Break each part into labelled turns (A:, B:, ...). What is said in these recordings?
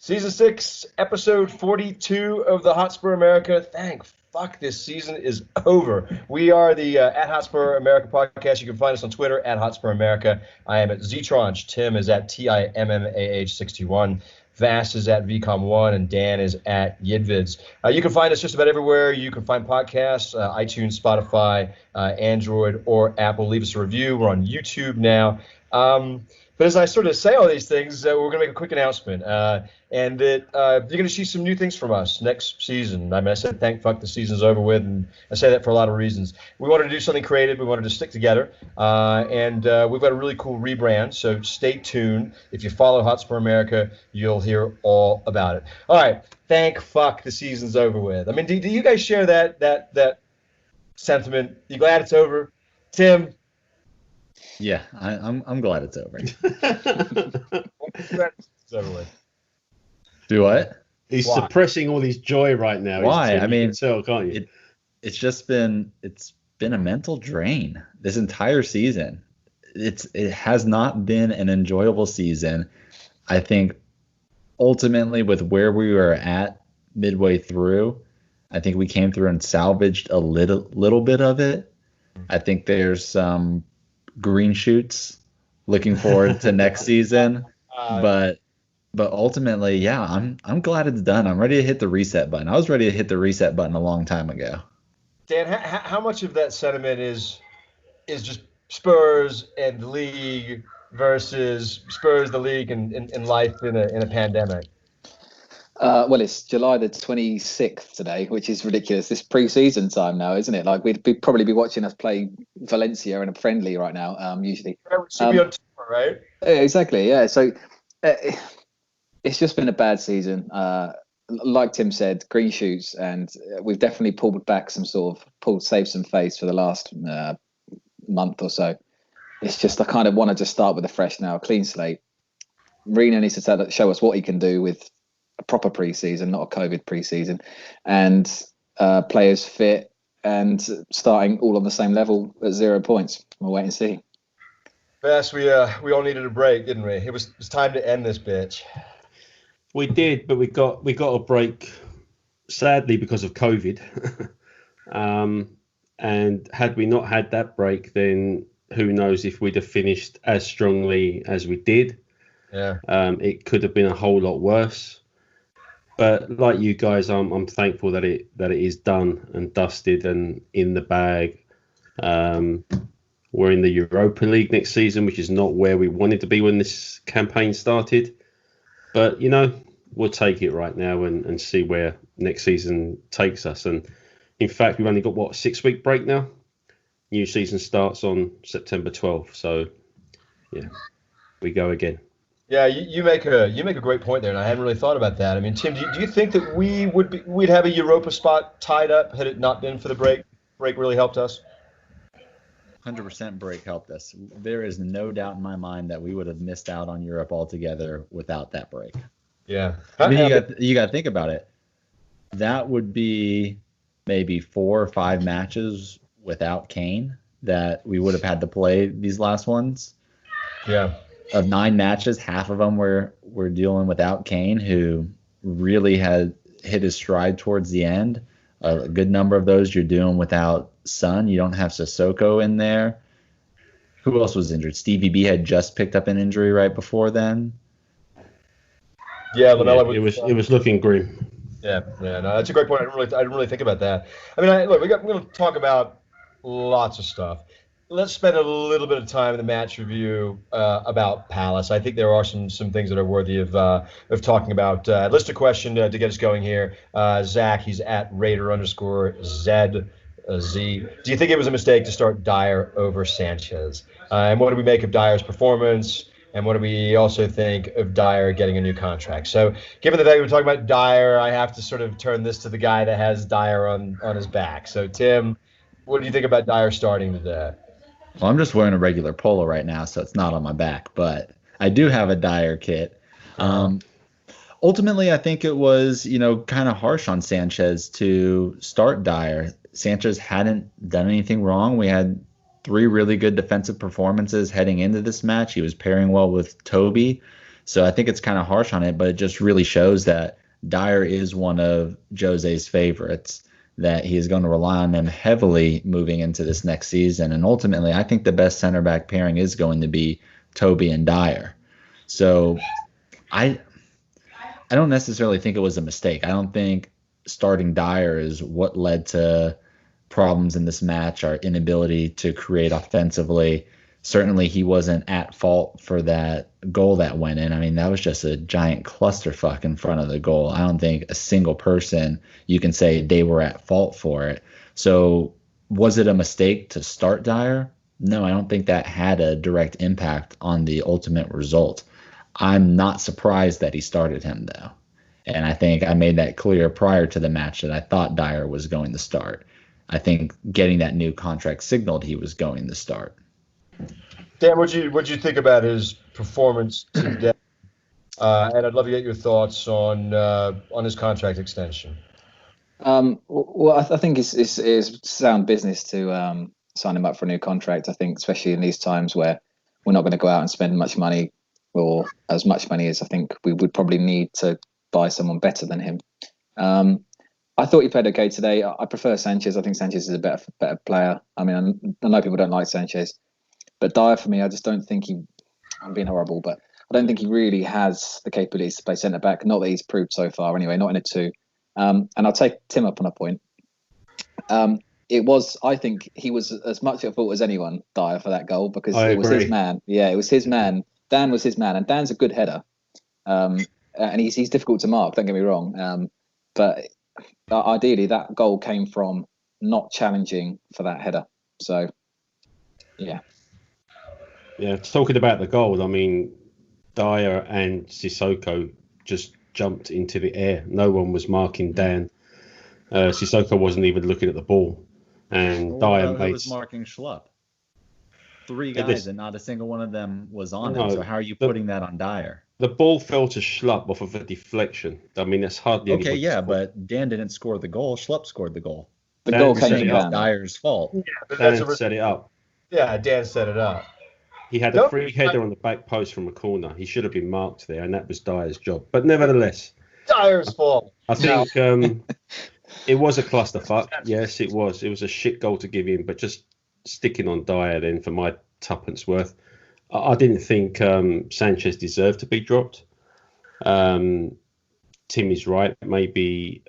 A: Season 6, episode 42 of the Hotspur America. Thank fuck this season is over. We are the at Hotspur America podcast. You can find us on Twitter at Hotspur America. I am at Ztronch. Tim is at TIMMAH61. Vass is at VCOM1, and Dan is at Yidvids. You can find us just about everywhere. You can find podcasts, iTunes, Spotify, Android, or Apple. Leave us a review. We're on YouTube now. But as I sort of say all these things, we're going to make a quick announcement, and that you're going to see some new things from us next season. I mean, I said thank fuck the season's over with, and I say that for a lot of reasons. We wanted to do something creative. We wanted to stick together, and we've got a really cool rebrand, so stay tuned. If you follow Hotspur America, you'll hear all about it. All right, thank fuck the season's over with. I mean, do you guys share that sentiment? You glad it's over? Tim?
B: Yeah, I'm glad it's over.
A: It's over with.
B: Do what?
C: He's suppressing all his joy right now.
B: Why? I mean,
C: you can tell, can't you?
B: It's been a mental drain this entire season. It has not been an enjoyable season. I think ultimately with where we were at midway through, I think we came through and salvaged a little bit of it. I think there's some green shoots looking forward to next season, but ultimately, yeah, I'm glad it's done. I'm ready to hit the reset button. I was ready to hit the reset button a long time ago.
A: Dan, how much of that sentiment is just Spurs and the league versus Spurs, the league, and life in a pandemic?
D: Well, it's July the 26th today, which is ridiculous. This pre-season time now, isn't it? Like we'd probably be watching us play Valencia in a friendly right now, usually.
A: Should be on tour, right?
D: Exactly, yeah. So it's just been a bad season. Like Tim said, green shoots, and we've definitely pulled back saved some face for the last month or so. It's just I kind of want to just start with a fresh now, clean slate. Reno needs to show us what he can do with a proper preseason, not a COVID preseason, and players fit and starting all on the same level at 0 points. We'll wait and see.
A: Best, we all needed a break, didn't we? It was time to end this bitch.
C: We did, but we got a break, sadly, because of COVID. And had we not had that break, then who knows if we'd have finished as strongly as we did.
A: Yeah.
C: It could have been a whole lot worse. But like you guys, I'm thankful that it is done and dusted and in the bag. We're in the Europa League next season, which is not where we wanted to be when this campaign started. But, we'll take it right now and see where next season takes us. And in fact, we've only got, 6-week break now? New season starts on September 12th. So, yeah, we go again.
A: Yeah, you make a great point there, and I hadn't really thought about that. I mean, Tim, do you think that we'd have a Europa spot tied up had it not been for the break? Break really helped us.
B: 100% break helped us. There is no doubt in my mind that we would have missed out on Europe altogether without that break.
A: Yeah,
B: I mean, you got to think about it. That would be maybe 4 or 5 matches without Kane that we would have had to play these last ones.
A: Yeah.
B: Of 9 matches, half of them we're dealing without Kane, who really had hit his stride towards the end. A good number of those you're doing without Son. You don't have Sissoko in there. Who else was injured? Stevie B had just picked up an injury right before then.
A: Yeah, Lamella.
C: Yeah, it was looking grim.
A: Yeah, no, that's a great point. I didn't really think about that. I mean, we're going to talk about lots of stuff. Let's spend a little bit of time in the match review about Palace. I think there are some things that are worthy of talking about. List a question to get us going here. Zach, he's at Raider_ZZ. Do you think it was a mistake to start Dyer over Sanchez? And what do we make of Dyer's performance? And what do we also think of Dyer getting a new contract? So given the fact we're talking about Dyer, I have to sort of turn this to the guy that has Dyer on his back. So, Tim, what do you think about Dyer starting today?
B: Well, I'm just wearing a regular polo right now, so it's not on my back. But I do have a Dyer kit. Ultimately, I think it was, kind of harsh on Sanchez to start Dyer. Sanchez hadn't done anything wrong. We had 3 really good defensive performances heading into this match. He was pairing well with Toby. So I think it's kind of harsh on it, but it just really shows that Dyer is one of Jose's favorites, that he is going to rely on them heavily moving into this next season. And ultimately, I think the best center back pairing is going to be Toby and Dyer. So I don't necessarily think it was a mistake. I don't think starting Dyer is what led to problems in this match, our inability to create offensively. Certainly he wasn't at fault for that goal that went in. I mean, that was just a giant clusterfuck in front of the goal. I don't think a single person you can say they were at fault for it. So was it a mistake to start Dyer? No, I don't think that had a direct impact on the ultimate result. I'm not surprised that he started him, though. And I think I made that clear prior to the match that I thought Dyer was going to start. I think getting that new contract signaled he was going to start.
A: Dan, what'd you think about his performance today? And I'd love to get your thoughts on his contract extension.
D: Well, I think it's sound business to sign him up for a new contract. I think, especially in these times where we're not going to go out and spend much money, or as much money as I think we would probably need to buy someone better than him. I thought he played okay today. I prefer Sanchez. I think Sanchez is a better player. I mean, I know people don't like Sanchez, but Dyer, for me, I just don't think I'm being horrible, but I don't think he really has the capabilities to play centre back. Not that he's proved so far, anyway. Not in a two. And I'll take Tim up on a point. I think he was as much at fault as anyone, Dyer, for that goal, because it was his man. Yeah, it was his man. Dan was his man, and Dan's a good header. And he's difficult to mark, don't get me wrong. But ideally, that goal came from not challenging for that header. So, yeah.
C: Yeah, talking about the goal, I mean, Dyer and Sissoko just jumped into the air. No one was marking Dan. Sissoko wasn't even looking at the ball. And Dyer
B: was marking Schlupp. 3 guys, and not a single one of them was on him. So how are you putting that on Dyer?
C: The ball fell to Schlupp off of a deflection. I mean, that's hardly
B: okay. Yeah, but Dan didn't score the goal. Schlupp scored the goal.
D: The goal came from Dan.
B: Dyer's fault.
A: Yeah, but
C: Dan set it up.
A: Yeah, Dan set it up.
C: He had a free header on the back post from a corner. He should have been marked there, and that was Dyer's job. But nevertheless,
A: Dyer's fault.
C: I think it was a clusterfuck. Yes, it was. It was a shit goal to give him, but just sticking on Dyer then for my tuppence worth. I didn't think Sanchez deserved to be dropped. Tim is right. Maybe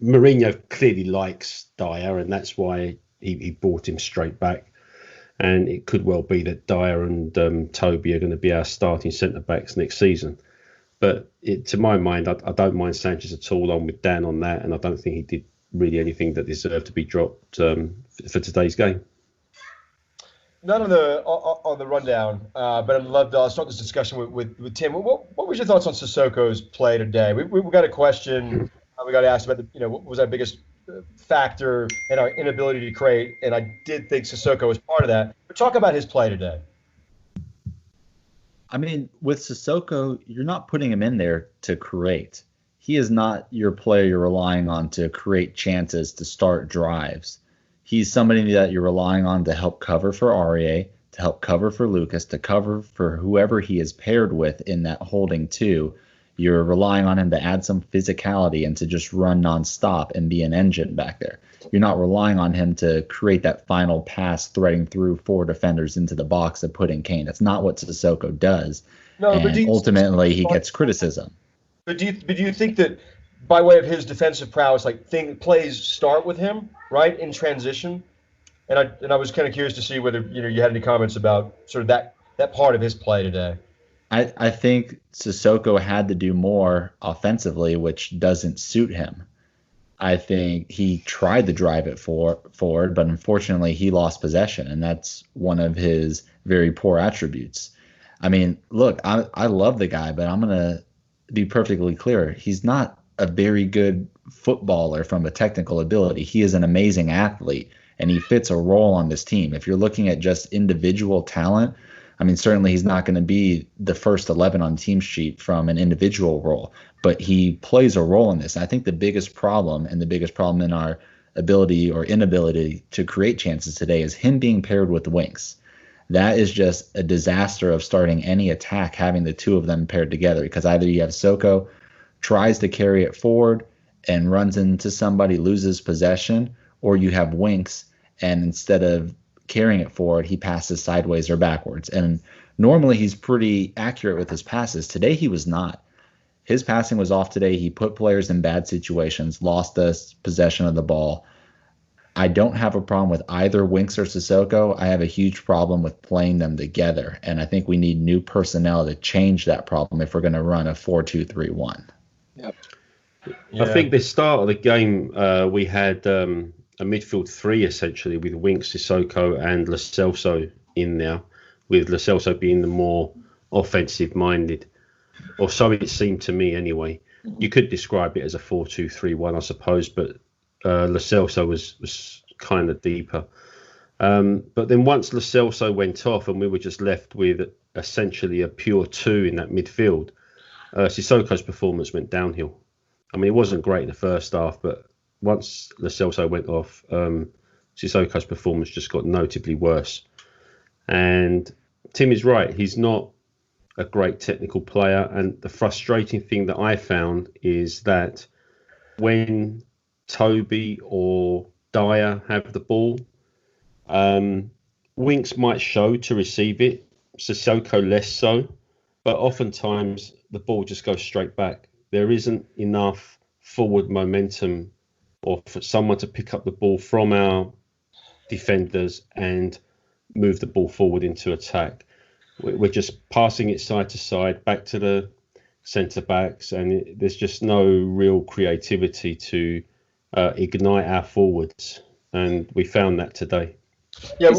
C: Mourinho clearly likes Dyer, and that's why he brought him straight back. And it could well be that Dyer and Toby are going to be our starting centre-backs next season. But to my mind, I don't mind Sanchez at all. I'm with Dan on that, and I don't think he did really anything that deserved to be dropped for today's game.
A: None on the rundown, but I'd love to start this discussion with Tim. What was your thoughts on Sissoko's play today? We got a question. We got asked about what was our biggest factor in our inability to create, and I did think Sissoko was part of that. But talk about his play today.
B: I mean, with Sissoko, you're not putting him in there to create. He is not your player you're relying on to create chances, to start drives. He's somebody that you're relying on to help cover for Aurier, to help cover for Lucas, to cover for whoever he is paired with in that holding two. You're relying on him to add some physicality and to just run nonstop and be an engine back there. You're not relying on him to create that final pass threading through 4 defenders into the box and put in Kane. That's not what Sissoko does. No, and ultimately he gets criticism.
A: But do you think that by way of his defensive prowess, plays start with him, right, in transition? And I was kind of curious to see whether you had any comments about sort of that part of his play today.
B: I think Sissoko had to do more offensively, which doesn't suit him. I think he tried to drive it forward, but unfortunately he lost possession, and that's one of his very poor attributes. I mean, look, I love the guy, but I'm going to be perfectly clear. He's not a very good footballer from a technical ability. He is an amazing athlete, and he fits a role on this team. If you're looking at just individual talent, I mean, certainly he's not going to be the first 11 on team sheet from an individual role, but he plays a role in this. And I think the biggest problem in our ability or inability to create chances today is him being paired with wings. that is just a disaster of starting any attack having the two of them paired together, because either you have Sissoko tries to carry it forward and runs into somebody, loses possession, or you have Winks and instead of carrying it forward, he passes sideways or backwards. And normally he's pretty accurate with his passes. Today he was not. His passing was off today. He put players in bad situations, lost us possession of the ball. I don't have a problem with either Winks or Sissoko. I have a huge problem with playing them together, and I think we need new personnel to change that problem if we're going to run a 4-2-3-1.
D: Yep.
C: Yeah. I think the start of the game, we had a midfield three essentially with Winks, Sissoko, and Lo Celso in there, with Lo Celso being the more offensive-minded, or so it seemed to me anyway. You could describe it as a 4-2-3-1, I suppose, but Lo Celso was kind of deeper. But then once Lo Celso went off and we were just left with essentially a pure two in that midfield, Sissoko's performance went downhill. I mean, it wasn't great in the first half, but once Lo Celso went off, Sissoko's performance just got notably worse. And Tim is right. He's not a great technical player. And the frustrating thing that I found is that when Toby or Dyer have the ball, Winks might show to receive it, Sissoko less so, but oftentimes the ball just goes straight back. There isn't enough forward momentum or for someone to pick up the ball from our defenders and move the ball forward into attack. We're just passing it side to side, back to the centre backs, and there's just no real creativity to ignite our forwards, and we found that today.
A: Yeah,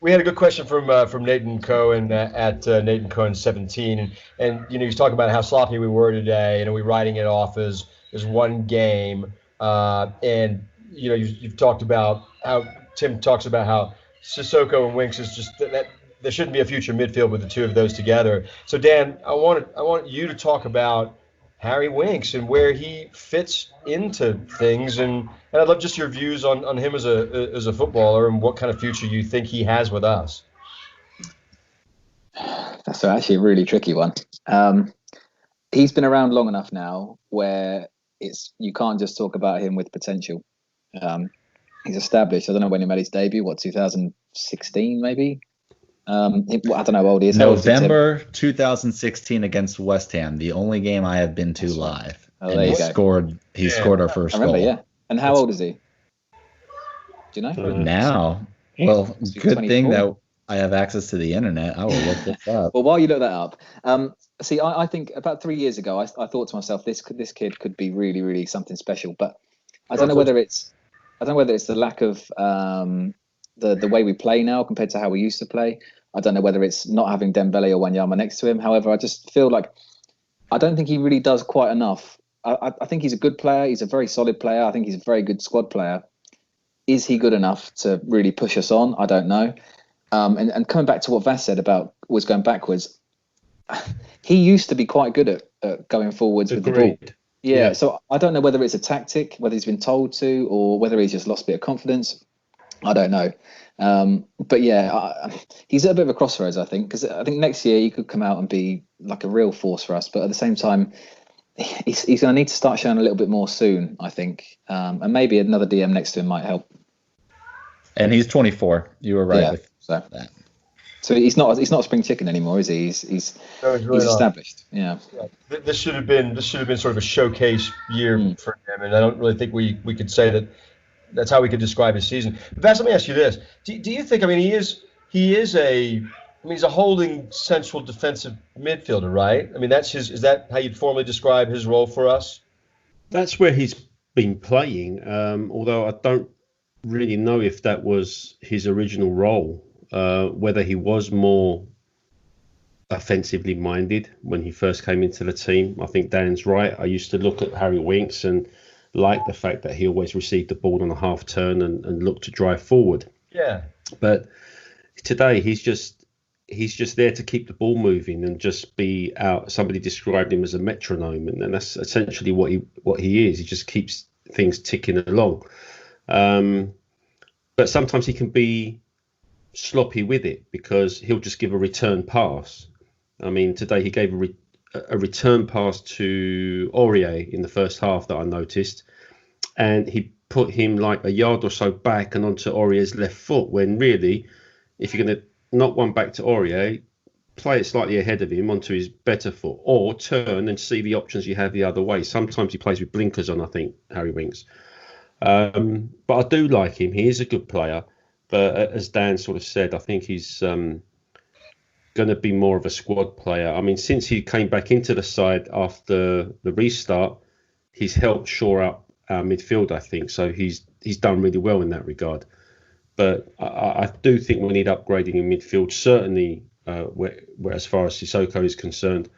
A: we had a good question from Nathan Cohen at Nathan Cohen 17, and you know, he's talking about how sloppy we were today, and are we writing it off as one game, and you know, you've talked about how Tim talks about how Sissoko and Winks is just that there shouldn't be a future midfield with the two of those together. So Dan, I want you to talk about Harry Winks and where he fits into things, and I'd love just your views on him as a footballer and what kind of future you think he has with us.
D: That's actually a really tricky one. He's been around long enough now where you can't just talk about him with potential. He's established. I don't know when he made his debut. 2016 maybe. I don't know how old he is.
B: November 2016 against West Ham, the only game I have been to live.
D: Oh,
B: and he scored our first
D: goal.
B: Yeah.
D: And how old is he? Do you know?
B: Now, well, good 24. Thing that I have access to the internet. I will look this up.
D: Well, while you look that up, I think about 3 years ago, I thought to myself, this kid could be really, really something special. But I don't know whether it's the lack of the way we play now compared to how we used to play. I don't know whether it's not having Dembele or Wanyama next to him. However, I just feel like I don't think he really does quite enough. I think he's a good player. He's a very solid player. I think he's a very good squad player. Is he good enough to really push us on? I don't know. And coming back to what Vas said about was going backwards, he used to be quite good at going forwards with the ball. Yeah, so I don't know whether it's a tactic, whether he's been told to, or whether he's just lost a bit of confidence. I don't know. But yeah, he's at a bit of a crossroads, I think, because I think next year he could come out and be like a real force for us. But at the same time, he's going to need to start showing a little bit more soon, I think. And maybe another DM next to him might help. And
B: he's 24. You were right with that.
D: So he's not a spring chicken anymore, is he? He's established. Yeah.
A: This should have been sort of a showcase year for him, and I don't really think we could say that's how we could describe his season. Vas, let me ask you this: Do you think? I mean, he's a holding central defensive midfielder, right? I mean, is that how you'd formally describe his role for us?
C: That's where he's been playing. Although I don't really know if that was his original role. Whether he was more offensively minded when he first came into the team. I think Dan's right. I used to look at Harry Winks and like the fact that he always received the ball on a half turn and looked to drive forward.
A: Yeah.
C: But today he's just there to keep the ball moving and just be out. Somebody described him as a metronome, and that's essentially what he is. He just keeps things ticking along. But sometimes he can be sloppy with it because he'll just give a return pass. I mean, today he gave a return pass to Aurier in the first half that I noticed, and he put him like a yard or so back and onto Aurier's left foot, when really, if you're going to knock one back to Aurier, play it slightly ahead of him onto his better foot, or turn and see the options you have the other way. Sometimes he plays with blinkers on, I think, Harry Winks. But I do like him. He is a good player. But as Dan sort of said, I think he's going to be more of a squad player. I mean, since he came back into the side after the restart, he's helped shore up our midfield, I think. So he's done really well in that regard. But I do think we need upgrading in midfield, certainly where as far as Sissoko is concerned,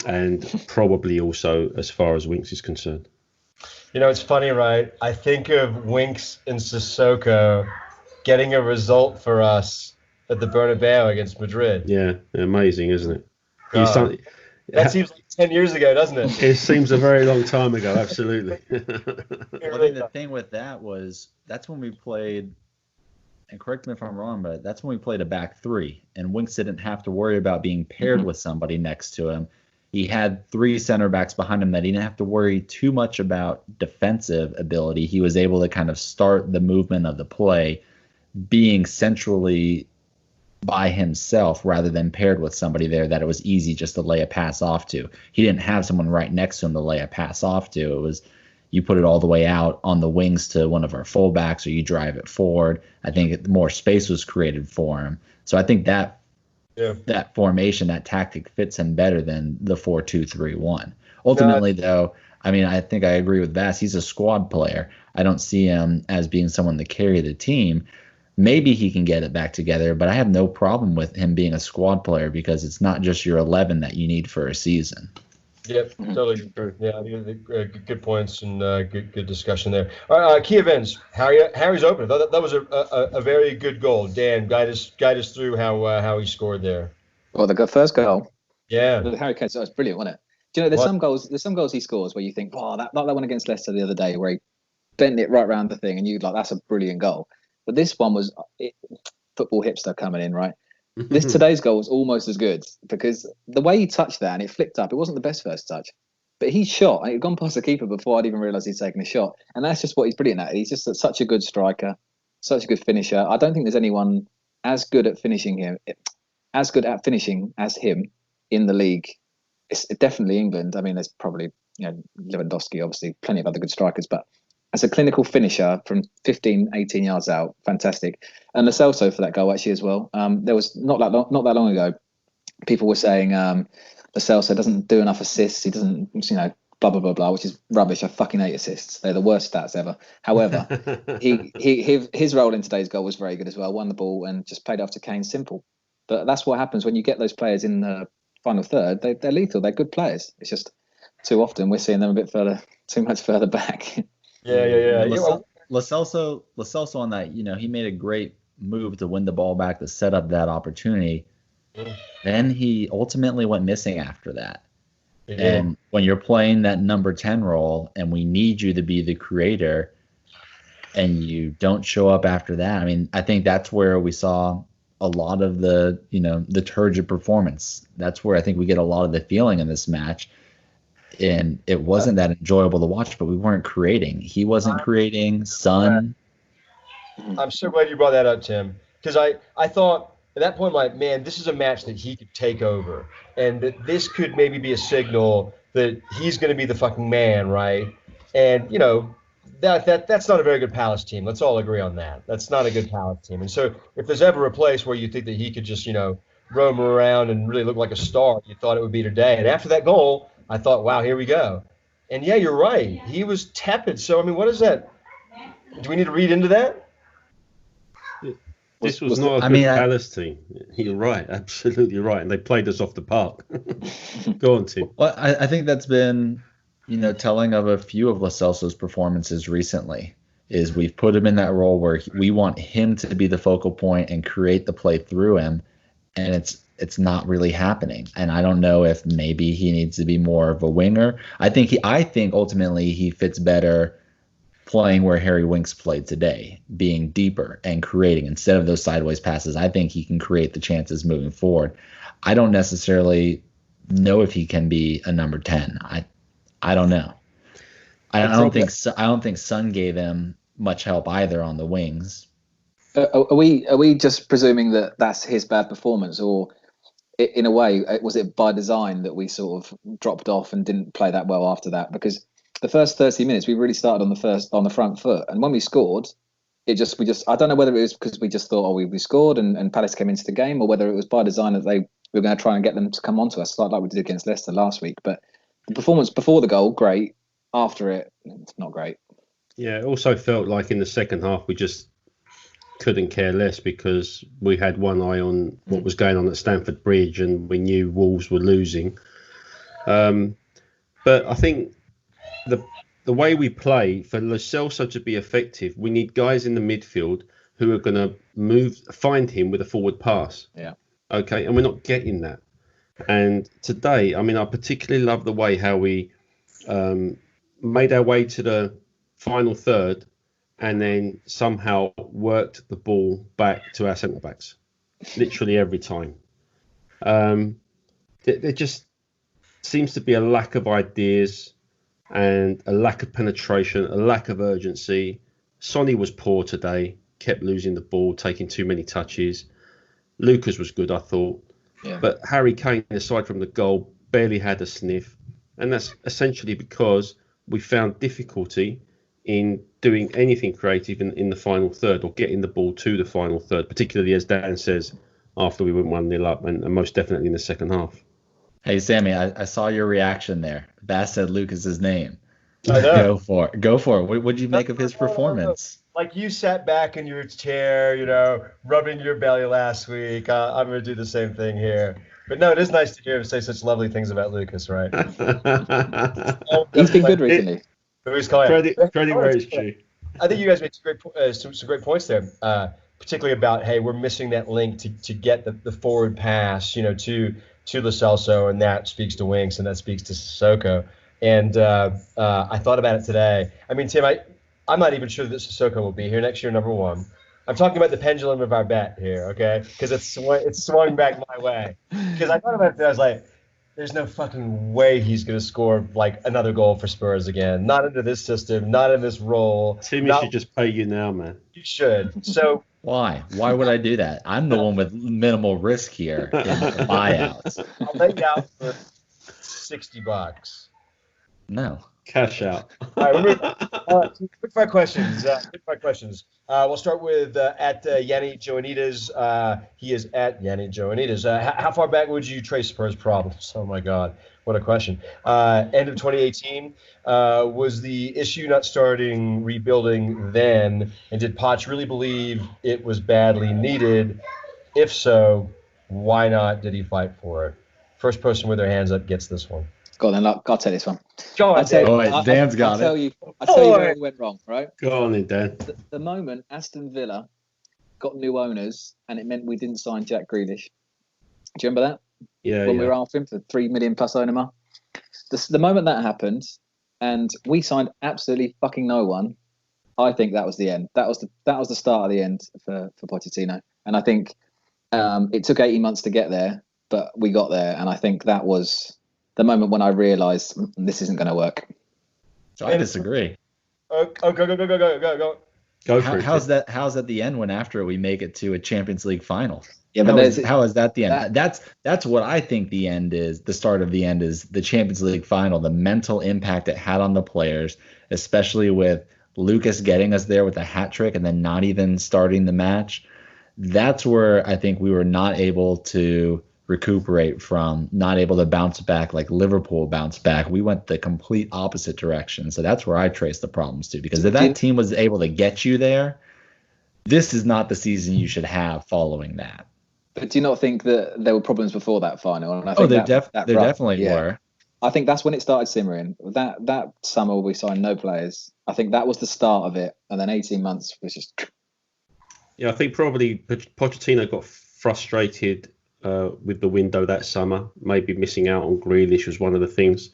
C: and probably also as far as Winks is concerned.
A: You know, it's funny, right? I think of Winks and Sissoko getting a result for us at the Bernabeu against Madrid.
C: Yeah, amazing, isn't it?
A: That seems like 10 years ago, doesn't it?
C: It seems a very long time ago, absolutely.
B: I think the thing with that was that's when we played, and correct me if I'm wrong, but that's when we played a back three, and Winks didn't have to worry about being paired with somebody next to him. He had three center backs behind him that he didn't have to worry too much about defensive ability. He was able to kind of start the movement of the play being centrally by himself rather than paired with somebody there that it was easy just to lay a pass off to. He didn't have someone right next to him to lay a pass off to. It was you put it all the way out on the wings to one of our fullbacks, or you drive it forward. I think more space was created for him. So I think that formation, that tactic fits him better than the 4-2-3-1. Ultimately, though, I mean, I think I agree with Bass. He's a squad player. I don't see him as being someone to carry the team. Maybe he can get it back together, but I have no problem with him being a squad player because it's not just your 11 that you need for a season.
A: Yep, totally. Yeah, good points and good discussion there. All right, key events. Harry's open. That was a very good goal. Dan, guide us through how he scored there.
D: Well, the first goal.
A: Yeah,
D: Harry Kane. That was brilliant, wasn't it? Do you know there's some goals he scores where you think, wow, like that one against Leicester the other day where he bent it right around the thing, and you like that's a brilliant goal. But this one was football hipster coming in, right? Today's goal was almost as good because the way he touched that and it flicked up, it wasn't the best first touch, but he shot and it had gone past the keeper before I'd even realised he'd taken a shot. And that's just what he's brilliant at. He's just such a good striker, such a good finisher. I don't think there's anyone as good at finishing as him in the league. It's definitely England. I mean, there's probably Lewandowski, obviously, plenty of other good strikers, but as a clinical finisher from 15, 18 yards out, fantastic. And Lo Celso for that goal actually as well. There was not that long ago, people were saying Lo Celso doesn't do enough assists. He doesn't, blah blah blah blah, which is rubbish. I fucking hate assists. They're the worst stats ever. However, his role in today's goal was very good as well. Won the ball and just played after Kane. Simple. But that's what happens when you get those players in the final third. They're lethal. They're good players. It's just too often we're seeing them too much further back.
A: Yeah.
B: Lo Celso on that, he made a great move to win the ball back to set up that opportunity. Then he ultimately went missing after that. And when you're playing that number 10 role and we need you to be the creator and you don't show up after that, I mean, I think that's where we saw a lot of the turgid performance. That's where I think we get a lot of the feeling in this match. And it wasn't that enjoyable to watch, but we weren't creating. He wasn't creating. Son.
A: I'm so glad you brought that up, Tim, because I thought at that point, like, man, this is a match that he could take over, and that this could maybe be a signal that he's going to be the fucking man, right? And that's not a very good Palace team. Let's all agree on that. That's not a good Palace team. And so if there's ever a place where you think that he could just roam around and really look like a star, you thought it would be today. And after that goal, I thought, wow, here we go. And yeah, you're right. He was tepid. So, I mean, what is that? Do we need to read into that?
C: This was not a good Palace team. You're right. Absolutely right. And they played us off the park. Go on, Tim.
B: Well, I think that's been, telling of a few of Lo Celso's performances recently, is we've put him in that role where we want him to be the focal point and create the play through him. And it's not really happening. And I don't know if maybe he needs to be more of a winger. I think ultimately he fits better playing where Harry Winks played today, being deeper and creating instead of those sideways passes. I think he can create the chances moving forward. I don't necessarily know if he can be a number 10. I don't know. I don't think Son gave him much help either on the wings.
D: Are we just presuming that that's his bad performance, or in a way, was it by design that we sort of dropped off and didn't play that well after that? Because the first 30 minutes we really started on the front foot, and when we scored, we just I don't know whether it was because we just thought, oh, we scored and Palace came into the game, or whether it was by design that we were going to try and get them to come onto us, like we did against Leicester last week. But the performance before the goal, great. After it, it's not great.
C: Yeah, it also felt like in the second half we just couldn't care less because we had one eye on what was going on at Stamford Bridge and we knew Wolves were losing. But I think the way we play, for Lo Celso to be effective, we need guys in the midfield who are going to find him with a forward pass.
D: Yeah.
C: Okay, and we're not getting that. And today, I mean, I particularly love the way how we made our way to the final third and then somehow worked the ball back to our centre-backs, literally every time. There just seems to be a lack of ideas and a lack of penetration, a lack of urgency. Sonny was poor today, kept losing the ball, taking too many touches. Lucas was good, I thought.
D: Yeah.
C: But Harry Kane, aside from the goal, barely had a sniff. And that's essentially because we found difficulty in doing anything creative in the final third or getting the ball to the final third, particularly, as Dan says, after we went 1-0 up and most definitely in the second half.
B: Hey, Sammy, I saw your reaction there. Bass said Lucas's name.
A: I know.
B: Go for it. What did you make of his performance?
A: Like you sat back in your chair, rubbing your belly last week. I'm going to do the same thing here. But no, it is nice to hear him say such lovely things about Lucas, right?
D: He's been good recently.
C: Credit where it's due.
A: I think you guys made some great points there, particularly about, hey, we're missing that link to get the forward pass, to Lo Celso, and that speaks to Winks, and that speaks to Sissoko. And I thought about it today. I mean, Tim, I'm not even sure that Sissoko will be here next year, number one. I'm talking about the pendulum of our bet here, okay? Because it's swung back my way. Because I thought about it, I was like, there's no fucking way he's going to score like another goal for Spurs again. Not under this system, not in this role.
C: Timmy should just pay you now, man.
A: You should. So
B: why? Why would I do that? I'm the one with minimal risk here in the buyouts.
A: I'll lay you out for $60.
B: No.
C: Cash out.
A: All right, quick fire questions. We'll start with at Yanni Joanides. He is at Yanni Joanides. How far back would you trace Spurs' problems? Oh my God, what a question. End of 2018. Was the issue not starting rebuilding then? And did Poch really believe it was badly needed? If so, why not did he fight for it? First person with their hands up gets this one.
D: Go on, then. I'll take this one.
A: Go on,
B: Dan. Dan's got it.
D: I'll tell you where it went wrong, right?
C: Go on then, Dan.
D: The moment Aston Villa got new owners and it meant we didn't sign Jack Grealish. Do you remember that?
C: Yeah.
D: When we were after him for $3 million plus owner mark. The moment that happened and we signed absolutely fucking no one, I think that was the end. That was the start of the end for Pochettino. And I think it took 18 months to get there, but we got there. And I think that was the moment when I realised this isn't going to work.
B: I disagree.
A: Go.
C: Go for it.
B: How's that the end when after we make it to a Champions League final?
D: Yeah,
B: but
D: but
B: how is that the end? That's what I think the end is. The start of the end is the Champions League final. The mental impact it had on the players, especially with Lucas getting us there with a hat trick and then not even starting the match. That's where I think we were not able to recuperate from, not able to bounce back like Liverpool bounced back. We went the complete opposite direction. So that's where I trace the problems to. Because if that team was able to get you there, this is not the season you should have following that.
D: But do you not think that there were problems before that final? And I
B: there
D: think
B: definitely were.
D: I think that's when it started simmering. That summer we signed no players. I think that was the start of it. And then 18 months was just...
C: Yeah, I think probably Pochettino got frustrated with the window that summer. Maybe missing out on Grealish was one of the things.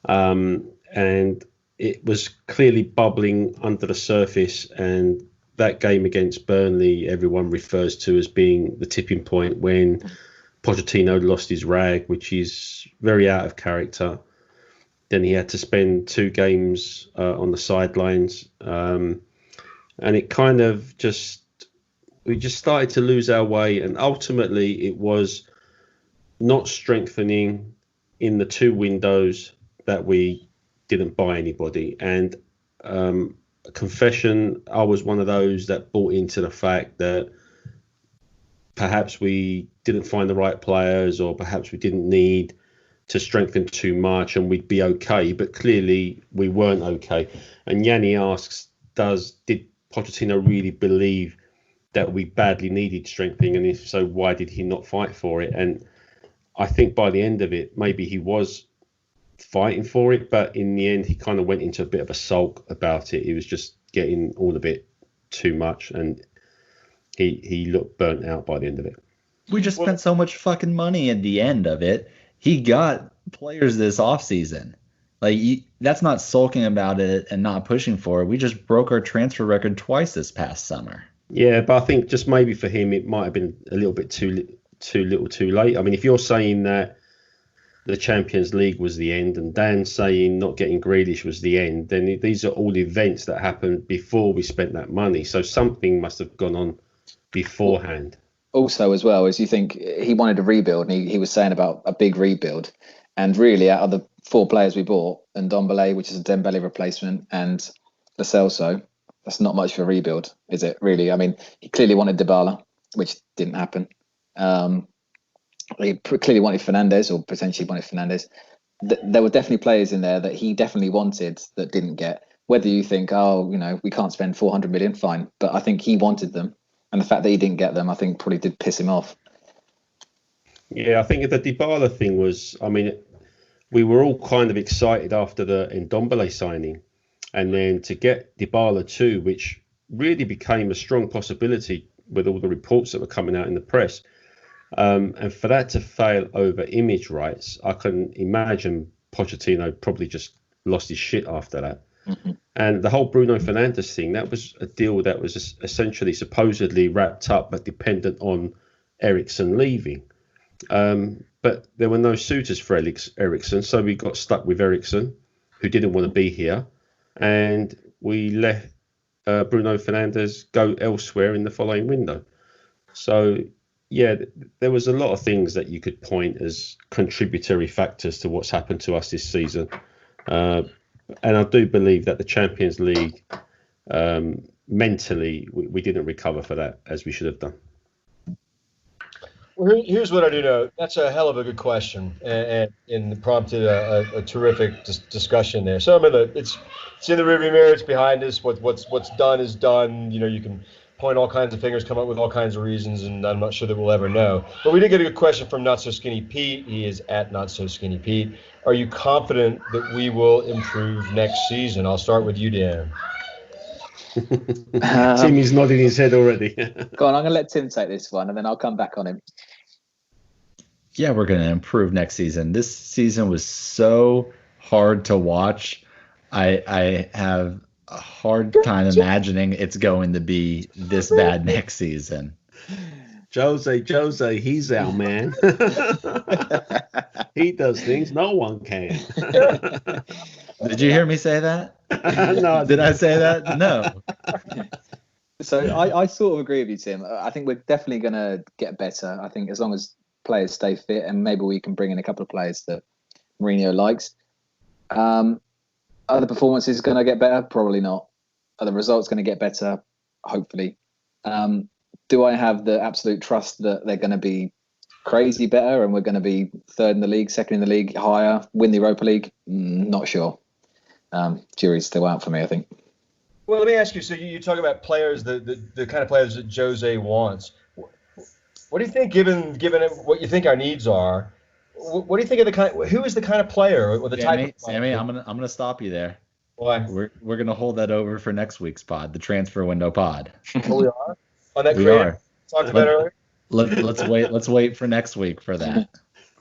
C: And it was clearly bubbling under the surface, and that game against Burnley, everyone refers to as being the tipping point when Pochettino lost his rag, which is very out of character. Then he had to spend 2 games on the sidelines, and it kind of we just started to lose our way, and ultimately it was not strengthening in the 2 windows that we didn't buy anybody. And a confession, I was one of those that bought into the fact that perhaps we didn't find the right players, or perhaps we didn't need to strengthen too much and we'd be okay. But clearly we weren't okay. And Yanni asks, did Pochettino really believe that we badly needed strengthening? And if so, why did he not fight for it? And I think by the end of it, maybe he was fighting for it, but in the end, he kind of went into a bit of a sulk about it. He was just getting all a bit too much, and he looked burnt out by the end of it.
B: We just spent so much fucking money at the end of it. He got players this offseason. Like, that's not sulking about it and not pushing for it. We just broke our transfer record twice this past summer.
C: Yeah, but I think just maybe for him, it might have been a little bit too little too late. I mean, if you're saying that the Champions League was the end, and Dan saying not getting Grealish was the end, then these are all events that happened before we spent that money. So something must have gone on beforehand.
D: Also, as well, as you think he wanted a rebuild, and he was saying about a big rebuild, and really out of the 4 players we bought, and Ndombele, which is a Dembele replacement, and Lo Celso, that's not much for a rebuild, is it? Really? I mean, he clearly wanted Dybala, which didn't happen. He clearly wanted Fernandes, or potentially wanted Fernandes. There were definitely players in there that he definitely wanted that didn't get. Whether you think, we can't spend 400 million, fine. But I think he wanted them. And the fact that he didn't get them, I think probably did piss him off.
C: Yeah, I think the Dybala thing was, I mean, we were all kind of excited after the Ndombele signing. And then to get Dybala too, which really became a strong possibility with all the reports that were coming out in the press. And for that to fail over image rights, I can imagine Pochettino probably just lost his shit after that. Mm-hmm. And the whole Bruno Fernandes thing, that was a deal that was essentially supposedly wrapped up but dependent on Eriksen leaving. But there were no suitors for Eriksen, so we got stuck with Eriksen, who didn't want to be here. And we let Bruno Fernandes go elsewhere in the following window. So, yeah, there was a lot of things that you could point as contributory factors to what's happened to us this season. And I do believe that the Champions League, mentally, we didn't recover for that as we should have done.
A: Well, here's what I do know. That's a hell of a good question, and prompted a terrific discussion there. So I mean, it's in the rearview mirror. It's behind us. What's done is done. You know, you can point all kinds of fingers, come up with all kinds of reasons, and I'm not sure that we'll ever know. But we did get a good question from Not So Skinny Pete. He is at Not So Skinny Pete. Are you confident that we will improve next season? I'll start with you, Dan.
C: Tim is nodding his head already.
D: Go on, I'm going to let Tim take this one, and then I'll come back on him.
B: Yeah, we're going to improve next season. This season was so hard to watch. I have a hard time imagining it's going to be this bad next season.
C: Jose, he's our man. He does things no one can.
B: Did you hear me say that?
C: No.
B: Did I say that? No.
D: So I sort of agree with you, Tim. I think we're definitely going to get better. I think as long as players stay fit, and maybe we can bring in a couple of players that Mourinho likes. Are the performances going to get better? Probably not. Are the results going to get better? Hopefully. Do I have the absolute trust that they're going to be crazy better and we're going to be third in the league, second in the league, higher, win the Europa League? Not sure. Jury's still out for me, I think.
A: Well, let me ask you. So you talk about players, the kind of players that Jose wants. What do you think, given what you think our needs are? What do you think of who is the kind of player or the type of player?
B: Sammy, I'm gonna stop you there.
A: Why?
B: We're gonna hold that over for next week's pod, the transfer window pod.
A: Oh, we are? On that
B: we are.
A: Talked about earlier?
B: Let's wait for next week for that.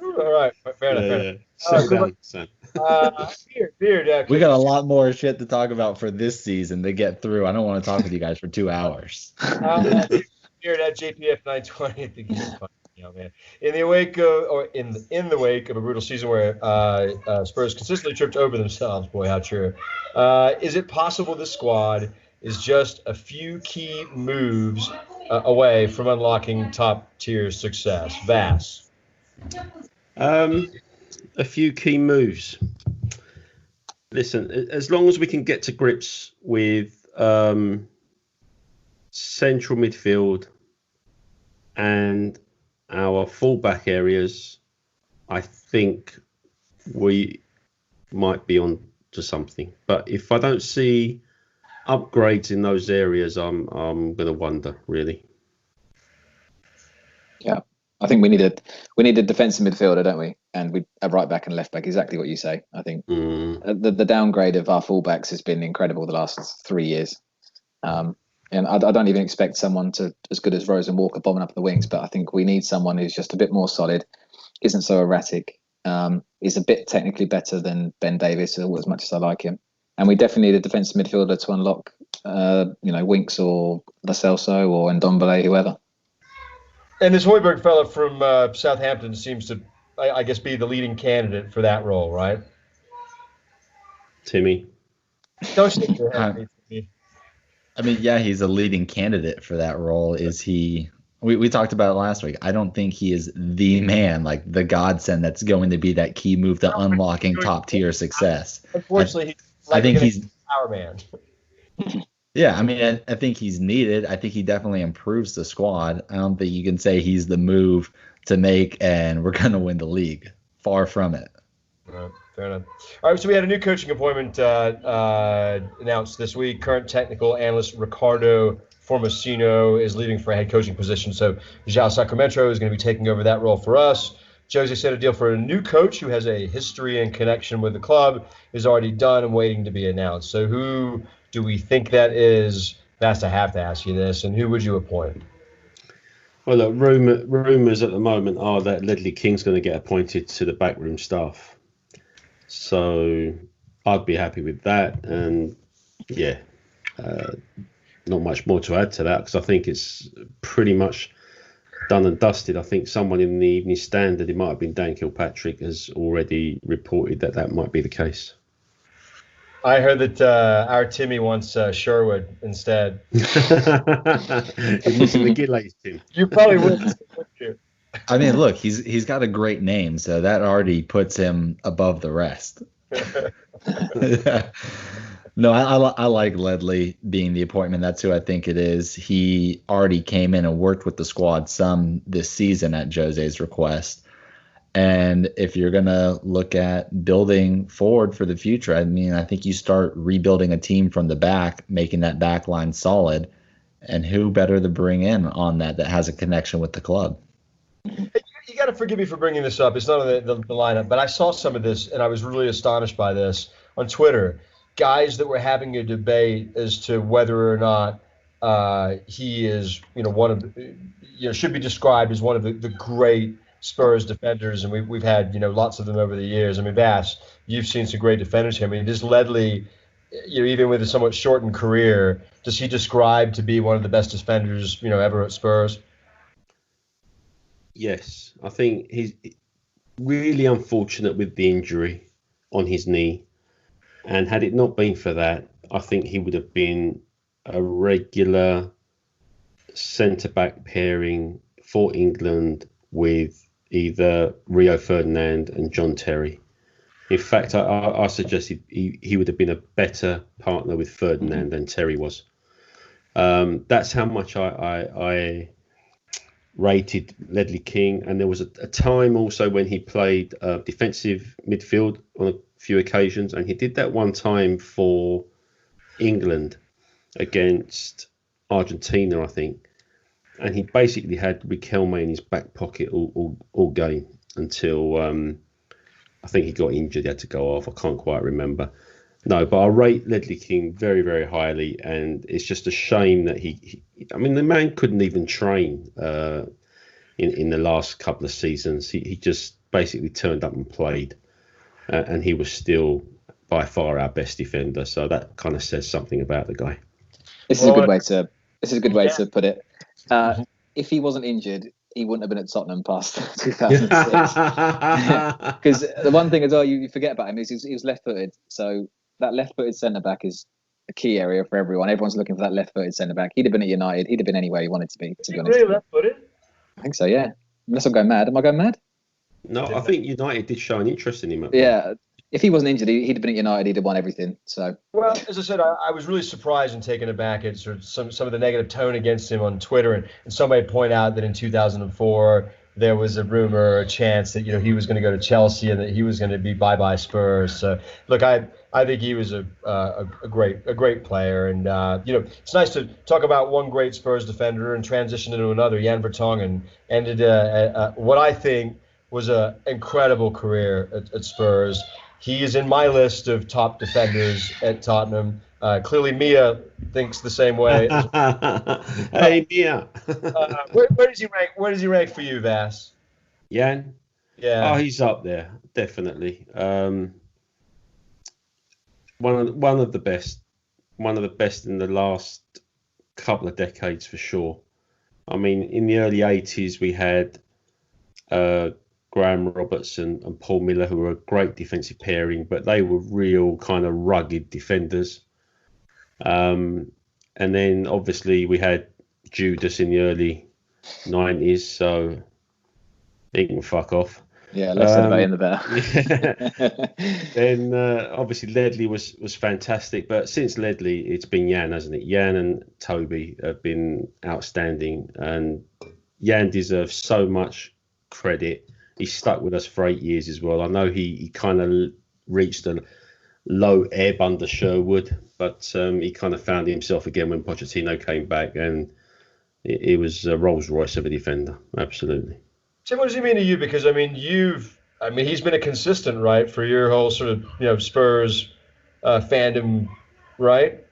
A: All right. Fair enough.
C: Sit down, son.
A: Beard.
B: We got a lot more shit to talk about for this season to get through. I don't want to talk with you guys for 2 hours.
A: Beard at JPF 920. I think he's funny. Man. In the wake of, or in the wake of a brutal season where Spurs consistently tripped over themselves, boy, how true. Is it possible this squad is just a few key moves away from unlocking top tier success? Vass.
C: A few key moves. Listen, as long as we can get to grips with central midfield and our fullback areas, I think we might be on to something. But if I don't see upgrades in those areas, I'm going to wonder, really.
D: Yeah, I think we need a defensive midfielder, don't we? And we a right back and left back. Exactly what you say. I think the downgrade of our fullbacks has been incredible the last 3 years. And I don't even expect someone to as good as Rose and Walker bombing up the wings, but I think we need someone who's just a bit more solid, isn't so erratic, is a bit technically better than Ben Davis, as much as I like him. And we definitely need a defensive midfielder to unlock, Winks or Lo Celso or Ndombele, whoever.
A: And this Højbjerg fella from Southampton seems to, I guess, be the leading candidate for that role, right?
C: Timmy.
A: Don't shake your head, Timmy.
B: I mean, yeah, he's a leading candidate for that role. Is he? We talked about it last week. I don't think he is the man, like the godsend that's going to be that key move to unlocking top tier success.
A: Unfortunately,
B: I think he's
A: power man.
B: Yeah, I mean, I think he's needed. I think he definitely improves the squad. I don't think you can say he's the move to make and we're going to win the league. Far from it.
A: Fair enough. All right, so we had a new coaching appointment announced this week. Current technical analyst Ricardo Formosino is leaving for a head coaching position. So João Sacramento is going to be taking over that role for us. Jose said a deal for a new coach who has a history and connection with the club is already done and waiting to be announced. So who do we think that is? That's I have to ask you this. And who would you appoint?
C: Well, look, rumours at the moment are that Ledley King's going to get appointed to the backroom staff. So I'd be happy with that. And, yeah, not much more to add to that because I think it's pretty much done and dusted. I think someone in the Evening Standard, it might have been Dan Kilpatrick, has already reported that might be the case.
A: I heard that our Timmy wants Sherwood instead. You probably would.
B: I mean, look, he's got a great name, so that already puts him above the rest. No, I like Ledley being the appointment. That's who I think it is. He already came in and worked with the squad some this season at Jose's request. And if you're going to look at building forward for the future, I mean, I think you start rebuilding a team from the back, making that back line solid. And who better to bring in on that has a connection with the club?
A: You got to forgive me for bringing this up. It's not on the lineup, but I saw some of this, and I was really astonished by this on Twitter. Guys that were having a debate as to whether or not he is, one of, should be described as one of the great Spurs defenders, and we've had, lots of them over the years. I mean, Bass, you've seen some great defenders here. I mean, this Ledley, even with a somewhat shortened career, does he describe to be one of the best defenders, ever at Spurs?
C: Yes, I think he's really unfortunate with the injury on his knee. And had it not been for that, I think he would have been a regular centre-back pairing for England with either Rio Ferdinand and John Terry. In fact, I suggested he would have been a better partner with Ferdinand than Terry was. That's how much I rated Ledley King. And there was a time also when he played defensive midfield on a few occasions, and he did that one time for England against Argentina, I think. And he basically had Riquelme in his back pocket all game until I think he got injured. He had to go off. I can't quite remember. No, but I rate Ledley King very, very highly, and it's just a shame that I mean, the man couldn't even train in the last couple of seasons. He just basically turned up and played. and he was still by far our best defender. So that kind of says something about the guy.
D: This is a good way to put it. If he wasn't injured, he wouldn't have been at Tottenham past 2006. Because the one thing as well you forget about him is he was left-footed. So that left-footed centre-back is a key area for everyone. Everyone's looking for that left-footed centre-back. He'd have been at United. He'd have been anywhere he wanted to be honest.
A: Really left-footed?
D: I think so, yeah. Unless I'm going mad. Am I going mad?
C: No, I think United did show an interest in him.
D: Yeah. If he wasn't injured, he'd have been at United. He'd have won everything. So,
A: well, as I said, I was really surprised and taken aback at sort of some of the negative tone against him on Twitter, and somebody point out that in 2004 there was a rumor, or a chance that he was going to go to Chelsea and that he was going to be bye Spurs. So, look, I think he was a great player, and it's nice to talk about one great Spurs defender and transition into another. Jan Vertonghen ended what I think was an incredible career at Spurs. He is in my list of top defenders at Tottenham. Clearly, Mia thinks the same way.
C: Hey, Mia.
A: Where does he rank? Where does he rank for you, Vass?
C: Jan?
A: Yeah.
C: Oh, he's up there, definitely. One of the best in the last couple of decades for sure. I mean, in the early 80s, we had Graham Robertson and Paul Miller, who were a great defensive pairing, but they were real kind of rugged defenders. And then obviously we had Judas in the early 90s, so he can fuck off.
D: Yeah, less about him the better.
C: Then obviously Ledley was fantastic, but since Ledley, it's been Jan, hasn't it? Jan and Toby have been outstanding, and Jan deserves so much credit. He's stuck with us for 8 years as well. I know he kind of reached a low ebb under Sherwood, but he kind of found himself again when Pochettino came back, and it was a Rolls Royce of a defender, absolutely.
A: So what does he mean to you? Because he's been a consistent, right, for your whole sort of Spurs fandom, right?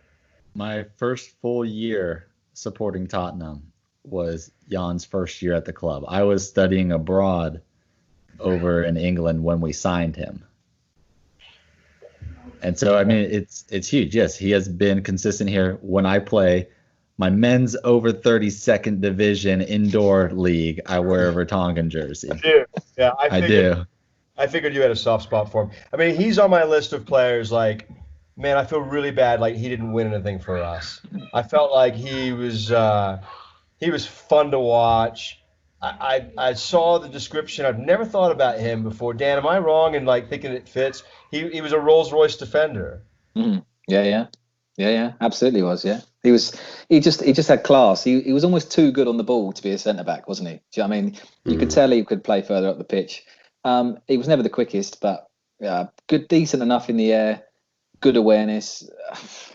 B: My first full year supporting Tottenham was Jan's first year at the club. I was studying abroad over in England when we signed him. And so, I mean, it's huge. Yes, he has been consistent here. When I play my men's over 32nd division indoor league, I wear a Vertonghen jersey.
A: I do. Yeah,
B: I do.
A: I figured you had a soft spot for him. I mean, he's on my list of players. Like, man, I feel really bad. Like he didn't win anything for us. I felt like he was fun to watch. I saw the description. I've never thought about him before. Dan, am I wrong in like thinking it fits? He was a Rolls Royce defender.
D: Mm. Yeah, absolutely was. Yeah, he just had class. He was almost too good on the ball to be a centre back, wasn't he? Do you know what I mean? You could tell he could play further up the pitch. He was never the quickest, but good, decent enough in the air. Good awareness.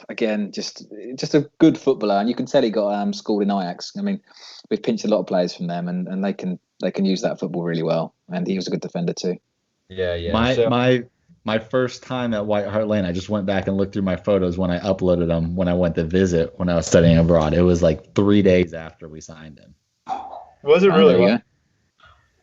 D: Again, just a good footballer, and you can tell he got schooled in Ajax. I mean, we've pinched a lot of players from them, and they can use that football really well. And he was a good defender too.
A: Yeah.
B: My first time at White Hart Lane, I just went back and looked through my photos when I uploaded them when I went to visit when I was studying abroad. It was like 3 days after we signed him.
A: Was it really?
D: Yeah.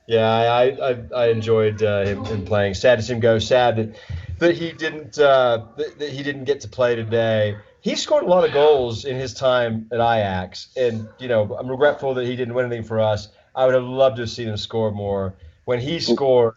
A: Yeah, I enjoyed him playing. Sad to see him go. Sad that he didn't get to play today. He scored a lot of goals in his time at Ajax, and I'm regretful that he didn't win anything for us. I would have loved to have seen him score more. When he scored,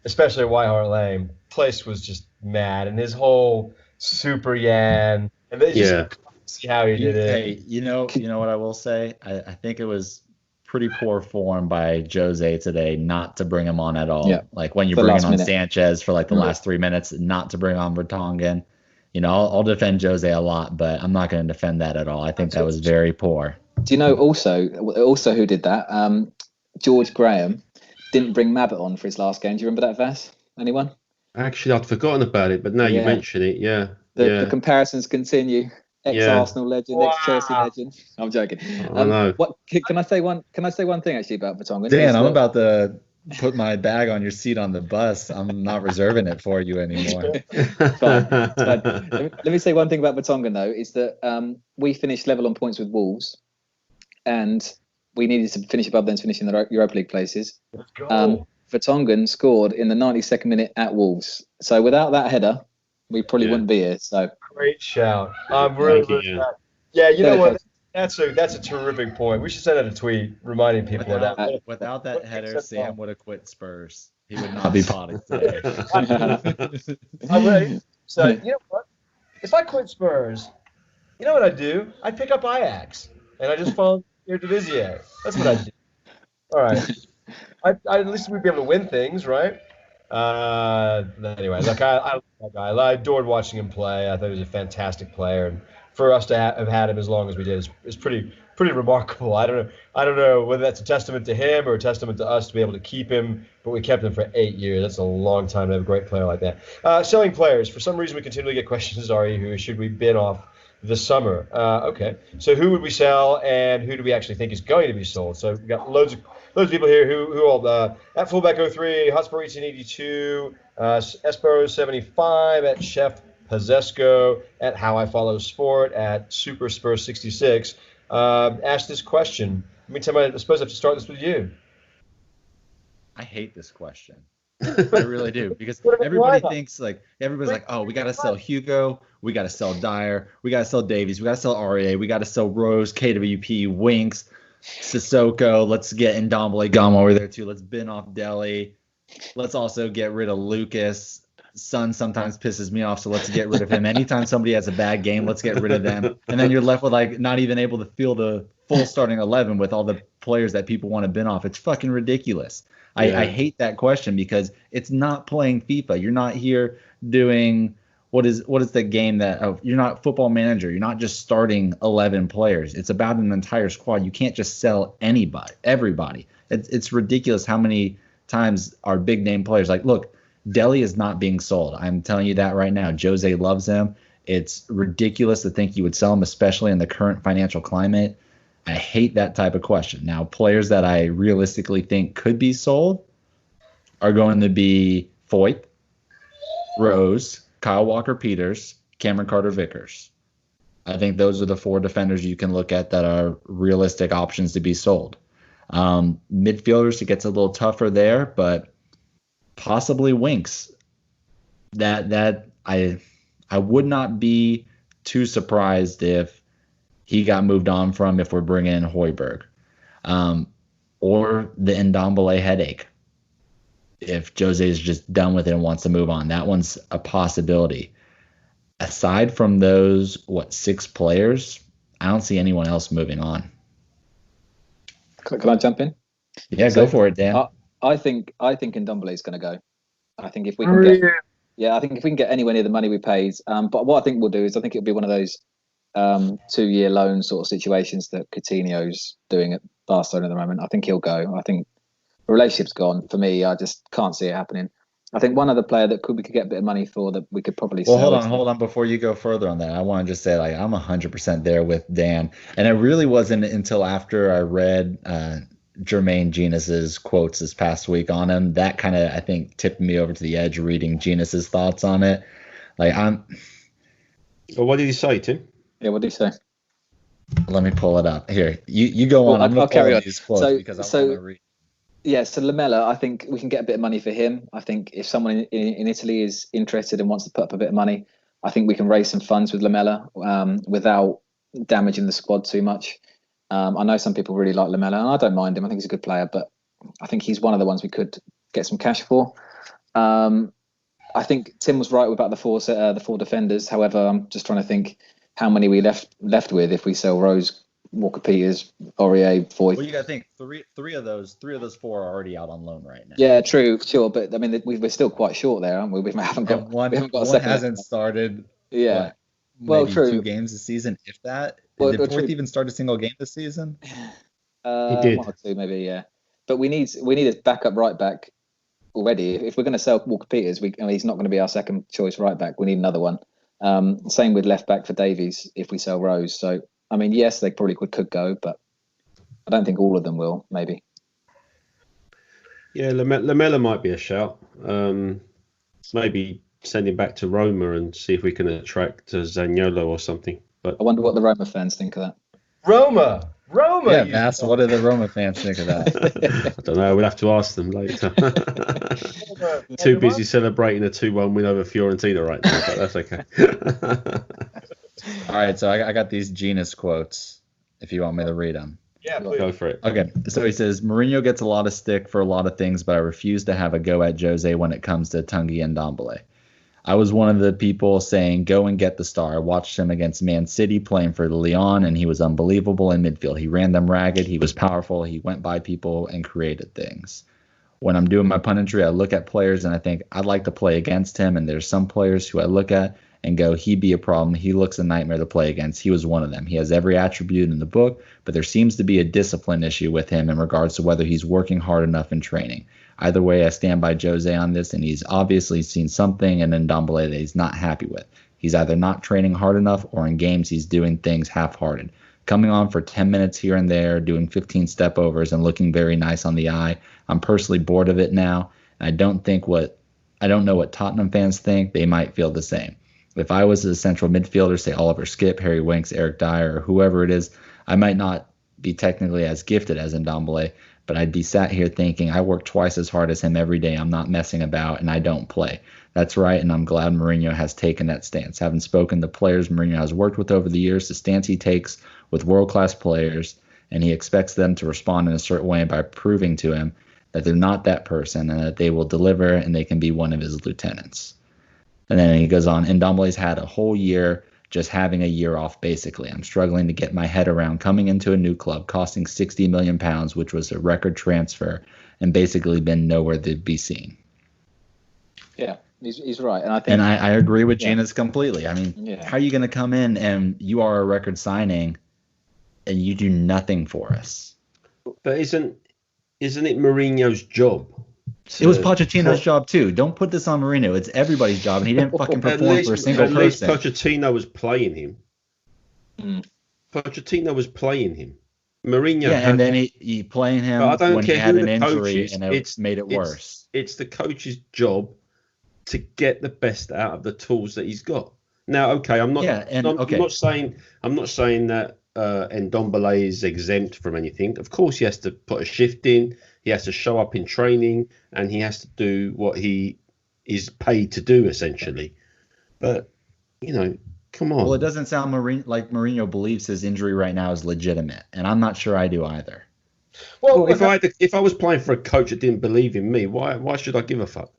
A: especially at White Hart Lane, place was just mad, and his whole Super Jan, and they just see how he did it.
B: Hey, you know what I will say? I think it was pretty poor form by Jose today not to bring him on at all. Yeah. Like when you're bringing on Sanchez for like the last 3 minutes, not to bring on Vertonghen. I'll defend Jose a lot, but I'm not going to defend that at all. I think that was very poor.
D: Do you know also who did that? George Graham didn't bring Mabbott on for his last game. Do you remember that, Vass? Anyone?
C: Actually, I'd forgotten about it, but now you mention it, yeah.
D: The comparisons continue. Ex-Arsenal legend, ex-Chelsea legend. I'm joking.
C: I know.
D: Can I say one thing actually about Vertonghen?
B: Dan, I'm about to put my bag on your seat on the bus. I'm not reserving it for you anymore.
D: Fine. Let me say one thing about Vertonghen though, is that we finished level on points with Wolves, and we needed to finish above them to finish in the Europa League places.
A: Let's go.
D: Vertonghen scored in the 92nd minute at Wolves. So without that header, we probably wouldn't be here. So
A: great shout. I'm really glad. Yeah, you know what? That's a terrific point. We should send out a tweet reminding people of that.
B: Without that header, Sam would have quit Spurs. He would not be potted today.
A: I'm ready. So you know what? If I quit Spurs, you know what I'd do? I'd pick up Ajax and I just follow Eredivisie. That's what I'd do. All right. At least we'd be able to win things, right? Anyway, look, I love that guy. I adored watching him play. I thought he was a fantastic player, and for us to have had him as long as we did is pretty remarkable. I don't know whether that's a testament to him or a testament to us to be able to keep him, but we kept him for 8 years. That's a long time to have a great player like that. Selling players. For some reason, we continually get questions, Ari, who should we bid off this summer? Okay, so who would we sell, and who do we actually think is going to be sold? So we've got loads of people here who all at fullback 03, Hotspur 1882, Espero 75, at Chef Pazesco, at How I Follow Sport, at Super Spurs 66. Ask this question. I suppose I have to start this with you.
B: I hate this question. I really do, because everybody thinks everybody's like, oh, we got to sell Hugo, we got to sell Dyer, we got to sell Davies, we got to sell REA, we got to sell Rose, KWP, Winks, Sissoko. Let's get Ndombele Gum over there too. Let's bin off Delhi. Let's also get rid of Lucas. Son sometimes pisses me off, so let's get rid of him. Anytime somebody has a bad game, let's get rid of them. And then you're left with not even able to field a full starting 11 with all the players that people want to bin off. It's fucking ridiculous. I hate that question because it's not playing FIFA. You're not here doing what is the game that you're not Football Manager. You're not just starting 11 players. It's about an entire squad. You can't just sell everybody. It's ridiculous how many times our big name players look. Delhi is not being sold. I'm telling you that right now. Jose loves him. It's ridiculous to think you would sell him, especially in the current financial climate. I hate that type of question. Now, players that I realistically think could be sold are going to be Foyt, Rose, Kyle Walker-Peters, Cameron Carter-Vickers. I think those are the 4 defenders you can look at that are realistic options to be sold. Midfielders, it gets a little tougher there, but possibly Winks. That I would not be too surprised if he got moved on from if we're bringing in Højbjerg. Or the Ndombele headache. If Jose is just done with it and wants to move on, that one's a possibility. Aside from those, 6 players, I don't see anyone else moving on.
D: Can I jump in?
B: Yeah, go for it, Dan.
D: I think Ndombele is going to go. I think if we can I think if we can get anywhere near the money we paid, but what I think we'll do is I think it'll be one of those 2-year loan sort of situations that Coutinho's doing at Barcelona at the moment. I think he'll go. I think the relationship's gone. For me, I just can't see it happening. I think one other player that we could get a bit of money for that we could probably sell.
B: Well, hold on. Before you go further on that, I want to just say I'm 100% there with Dan. And it really wasn't until after I read Jermaine Genus's quotes this past week on him that kind of, I think, tipped me over to the edge reading Genus's thoughts on it.
C: Well, what did he say, Tim?
D: Yeah, what did he say?
B: Let me pull it up. Here, you go on.
D: I'll carry on.
B: These quotes because I want to read.
D: Yeah, so Lamela, I think we can get a bit of money for him. I think if someone in Italy is interested and wants to put up a bit of money, I think we can raise some funds with Lamela without damaging the squad too much. I know some people really like Lamela, and I don't mind him. I think he's a good player, but I think he's one of the ones we could get some cash for. I think Tim was right about the four defenders. However, I'm just trying to think how many we left with if we sell Rose, Walker-Peters, Aurier, Foyt.
B: Well, you got to think three of those 4 are already out on loan right now.
D: Yeah, true, sure, but I mean we're still quite short there, aren't we? We haven't got
B: one
D: a second.
B: Hasn't started.
D: Yeah,
B: maybe
D: true.
B: 2 games this season, if that.
D: Well,
B: did Foyt even start a single game this season?
C: He did.
D: 1 or 2 maybe, yeah. But we need a backup right back already. If we're going to sell Walker-Peters, he's not going to be our second choice right back. We need another one. Same with left back for Davies if we sell Rose. So I mean, yes, they probably could go, but I don't think all of them will. Maybe.
C: Yeah, Lamela might be a shout. Maybe send him back to Roma and see if we can attract Zaniolo or something. But
D: I wonder what the Roma fans think of that.
A: Roma. Roma.
B: Yeah, Bass, what do the Roma fans think of that?
C: I don't know. We'll have to ask them later. Too busy celebrating a 2-1 win over Fiorentina right now, but that's okay.
B: All right, so I got these Genius quotes, if you want me to read them.
A: Yeah, please.
C: Go for it.
B: Okay, so he says, Mourinho gets a lot of stick for a lot of things, but I refuse to have a go at Jose when it comes to Tanguy and Ndombele. I was one of the people saying, go and get the star. I watched him against Man City playing for Lyon, and he was unbelievable in midfield. He ran them ragged. He was powerful. He went by people and created things. When I'm doing my punditry, I look at players and I think I'd like to play against him, and there's some players who I look at and go, he'd be a problem. He looks a nightmare to play against. He was one of them. He has every attribute in the book, but there seems to be a discipline issue with him in regards to whether he's working hard enough in training. Either way, I stand by Jose on this, and he's obviously seen something in Ndombele that he's not happy with. He's either not training hard enough, or in games he's doing things half-hearted. Coming on for 10 minutes here and there, doing 15 step-overs and looking very nice on the eye. I'm personally bored of it now, and I don't know what Tottenham fans think. They might feel the same. If I was a central midfielder, say Oliver Skipp, Harry Winks, Eric Dyer, or whoever it is, I might not be technically as gifted as Ndombele, but I'd be sat here thinking I work twice as hard as him every day. I'm not messing about, and I don't play. That's right, and I'm glad Mourinho has taken that stance. Having spoken to players Mourinho has worked with over the years, the stance he takes with world-class players, and he expects them to respond in a certain way by proving to him that they're not that person and that they will deliver and they can be one of his lieutenants. And then he goes on, Ndombele's had a whole year just having a year off, basically. I'm struggling to get my head around coming into a new club, costing £60 million, which was a record transfer, and basically been nowhere to be seen.
D: Yeah, he's right. And I think,
B: and I agree with Gina's completely. I mean, how are you going to come in and you are a record signing and you do nothing for us?
C: But isn't it Mourinho's job?
B: It was Pochettino's job too. Don't put this on Mourinho. It's everybody's job, and he didn't fucking perform for a single person.
C: At least Pochettino was playing him. Pochettino was playing him. Mourinho.
B: Yeah, and then he playing him when he had an injury, and it made it worse.
C: It's the coach's job to get the best out of the tools that he's got. Now, okay, I'm not saying that Ndombele is exempt from anything. Of course, he has to put a shift in. He has to show up in training, and he has to do what he is paid to do, essentially. But, come on.
B: Well, it doesn't sound like Mourinho believes his injury right now is legitimate, and I'm not sure I do either.
C: Well, if I was playing for a coach that didn't believe in me, why should I give a fuck?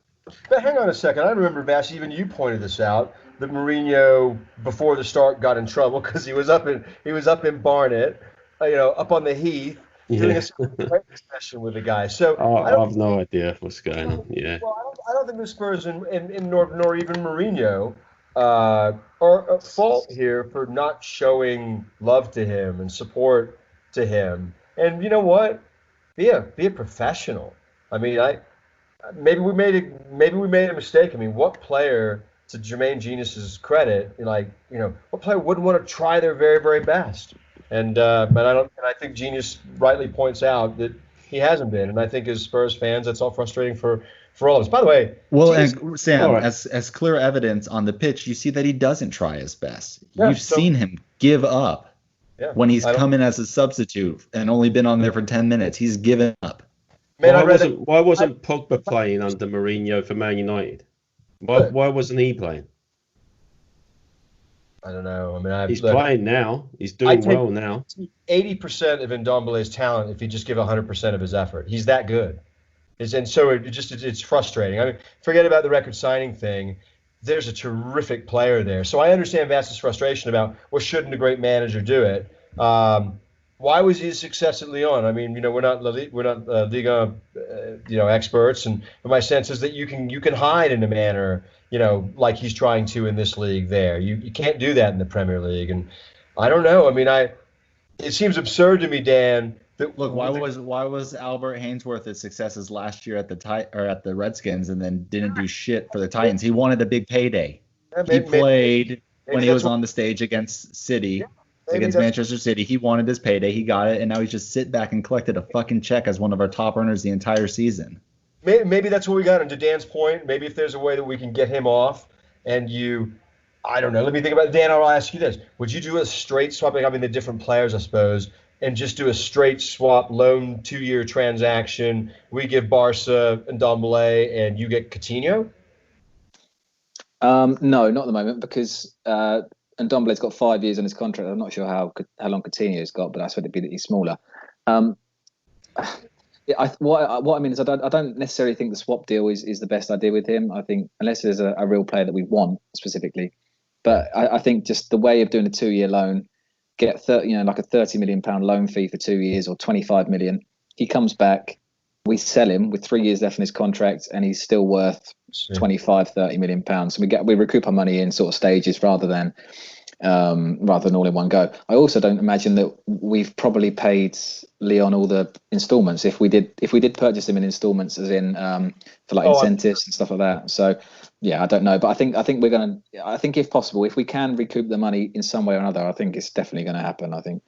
A: But hang on a second. I remember, Bash, even you pointed this out, that Mourinho, before the start, got in trouble because he was up in Barnet, up on the Heath, doing a session with the guy. So
C: I have no idea what's going on. Yeah.
A: Well, I don't think the Spurs nor even Mourinho are at fault here for not showing love to him and support to him. And you know what? Be a professional. I mean, maybe we made a mistake. I mean, what player, to Jermaine Genius's credit, what player wouldn't want to try their very, very best? And I think Genius rightly points out that he hasn't been. And I think as Spurs fans, that's all frustrating for all of us. By the way,
B: and Sam, as clear evidence on the pitch, you see that he doesn't try his best. Yeah, You've seen him give up when he's come in as a substitute and only been on there for 10 minutes. He's given up.
C: Man, why wasn't Pogba playing under Mourinho for Man United? Why wasn't he playing?
A: I don't know. I mean,
C: he's playing now. He's doing well now.
A: 80% of Ndombele's talent if he just give 100% of his effort. He's that good. It's frustrating. I mean, forget about the record signing thing. There's a terrific player there. So I understand Vass's frustration about, well, shouldn't a great manager do it? Why was he a success at Lyon? I mean, we're not Liga, experts, and my sense is that you can hide in a manner, like he's trying to in this league. There, you can't do that in the Premier League, and I don't know. I mean, it seems absurd to me, Dan.
B: Look, why was Albert Hainsworth as successes last year at the Redskins and then didn't do shit for the Titans? He wanted a big payday. He played when he was on the stage against City. Against Manchester City, he wanted his payday, he got it, and now he's just sit back and collected a fucking check as one of our top earners the entire season.
A: Maybe that's what we got. And to Dan's point, maybe if there's a way that we can get him off, and I don't know. Let me think about it. Dan, I'll ask you this: would you do a straight swapping? I mean, the different players, I suppose. and just do a straight swap loan 2-year transaction? We give Barca and Ndombele, and you get Coutinho?
D: No, not at the moment, because Ndombele's got 5 years on his contract. I'm not sure how long Coutinho's got, but I expect it'd be that he's smaller. What I mean is I don't necessarily think the swap deal is the best idea with him. I think unless there's a real player that we want specifically, but I think just the way of doing a 2-year loan, get like a £30 million loan fee for 2 years or 25 million. He comes back, we sell him with 3 years left in his contract, and he's still worth 25-30 million pounds. So we recoup our money in sort of stages rather than all in one go. I also don't imagine that we've probably paid Leon all the installments if we did purchase him in installments, as in for like incentives and stuff like that. So yeah, I don't know, but I think if possible, if we can recoup the money in some way or another, I think it's definitely going to happen. I think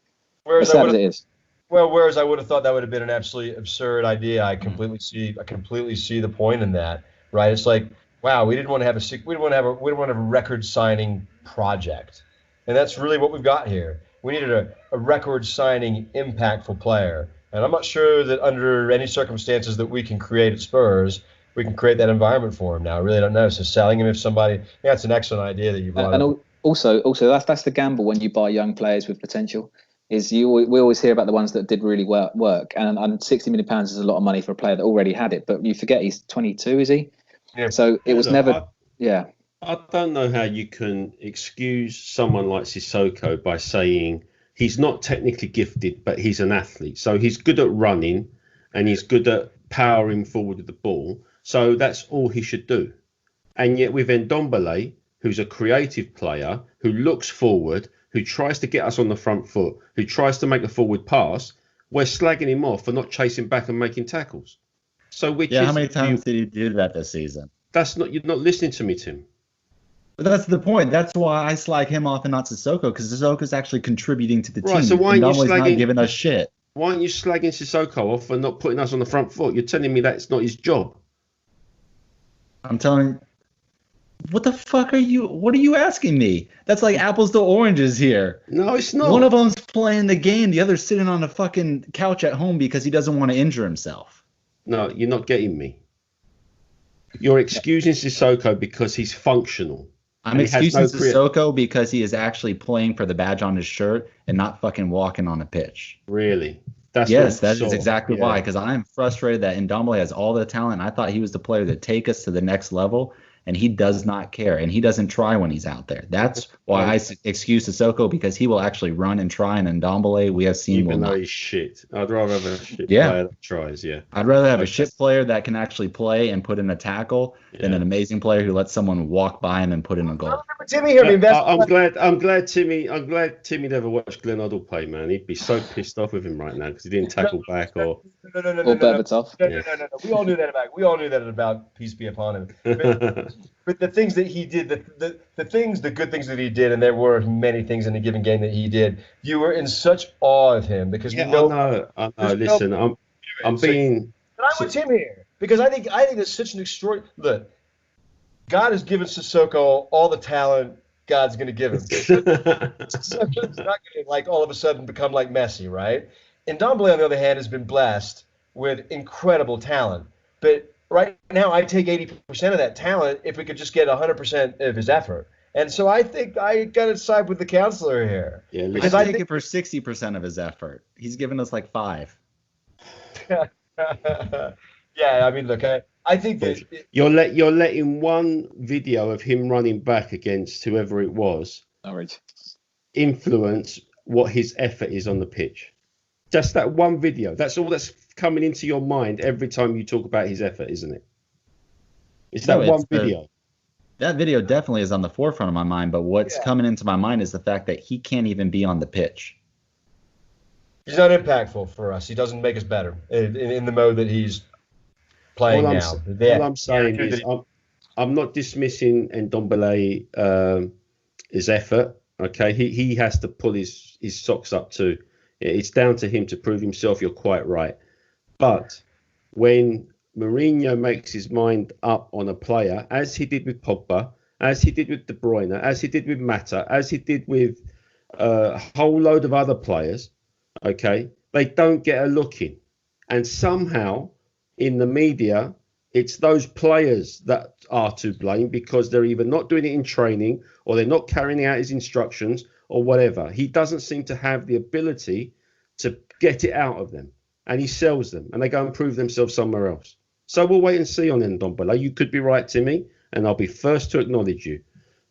D: as sad as it is.
A: Well, whereas I would have thought that would have been an absolutely absurd idea. I completely see the point in that. Right? It's like, wow, we didn't want to have a record signing project. And that's really what we've got here. We needed a record signing, impactful player. And I'm not sure that under any circumstances that we can create at Spurs, we can create that environment for him now. I really don't know. So selling him that's an excellent idea that you brought up.
D: And also that's the gamble when you buy young players with potential. We always hear about the ones that did really work. And £60 million is a lot of money for a player that already had it. But you forget he's 22, is he? Yeah. So it was never.
C: I don't know how you can excuse someone like Sissoko by saying he's not technically gifted, but he's an athlete. So he's good at running and he's good at powering forward with the ball. So that's all he should do. And yet with Ndombele, who's a creative player, who looks forward, who tries to get us on the front foot, who tries to make a forward pass, we're slagging him off for not chasing back and making tackles. So
B: how many times did he do that this season?
C: You're not listening to me, Tim.
B: But that's the point. That's why I slag him off and not Sissoko, because Sissoko's actually contributing to the team.
C: Right, so why aren't you
B: not giving us shit?
C: Why aren't you slagging Sissoko off for not putting us on the front foot? You're telling me that's not his job.
B: I'm telling. What the fuck what are you asking me? That's like apples to oranges here.
C: No, it's not.
B: One of them's playing the game, the other's sitting on a fucking couch at home because he doesn't want to injure himself.
C: No, you're not getting me. You're excusing Sissoko because he's functional.
B: I'm excusing Sissoko because he is actually playing for the badge on his shirt and not fucking walking on a pitch.
C: Really?
B: That is exactly why. Because I'm frustrated that Ndombele has all the talent. I thought he was the player to take us to the next level, and he does not care, and he doesn't try when he's out there. That's why I excuse Sissoko, because he will actually run and try, and Ndombele we have seen will not.
C: Even though he's shit. I'd rather have a shit player that tries,
B: I'd rather have a shit player that can actually play and put in a tackle than an amazing player who lets someone walk by him and put in a goal.
A: Timmy here,
C: I'm glad Timmy never watched Glenn Hoddle play, man. He'd be so pissed off with him right now because he didn't tackle back or
D: Berbatov.
A: No. We all knew that about peace be upon him. But the things that he did, the good things that he did, and there were many things in a given game that he did, you were in such awe of him because
C: I know. Listen, I'm being.
A: But I'm with Tim here because I think that's such an extraordinary. Look, God has given Sissoko all the talent God's going to give him. Sissoko's not going to all of a sudden become like Messi, right? And Ndombele, on the other hand, has been blessed with incredible talent, but right now, I take 80% of that talent if we could just get 100% of his effort. And so I think I got to side with the counselor here.
B: Yeah, because I take it for 60% of his effort. He's given us 5.
A: Yeah, I mean, look, I think that
C: you're letting one video of him running back against whoever it was influence what his effort is on the pitch. Just that one video. That's all that's coming into your mind every time you talk about his effort, isn't it? It's that one video.
B: That video definitely is on the forefront of my mind, but what's coming into my mind is the fact that he can't even be on the pitch.
A: He's not impactful for us. He doesn't make us better in the mode that he's playing now.
C: All I'm saying is I'm not dismissing Ndombele his effort. Okay, he has to pull his socks up too. It's down to him to prove himself. You're quite right. But when Mourinho makes his mind up on a player, as he did with Pogba, as he did with De Bruyne, as he did with Mata, as he did with a whole load of other players, Okay, they don't get a look in, and somehow in the media, it's those players that are to blame because they're either not doing it in training or they're not carrying out his instructions or whatever. He doesn't seem to have the ability to get it out of them, and he sells them, and they go and prove themselves somewhere else. So we'll wait and see on Ndombele. You could be right, Timmy, and I'll be first to acknowledge you.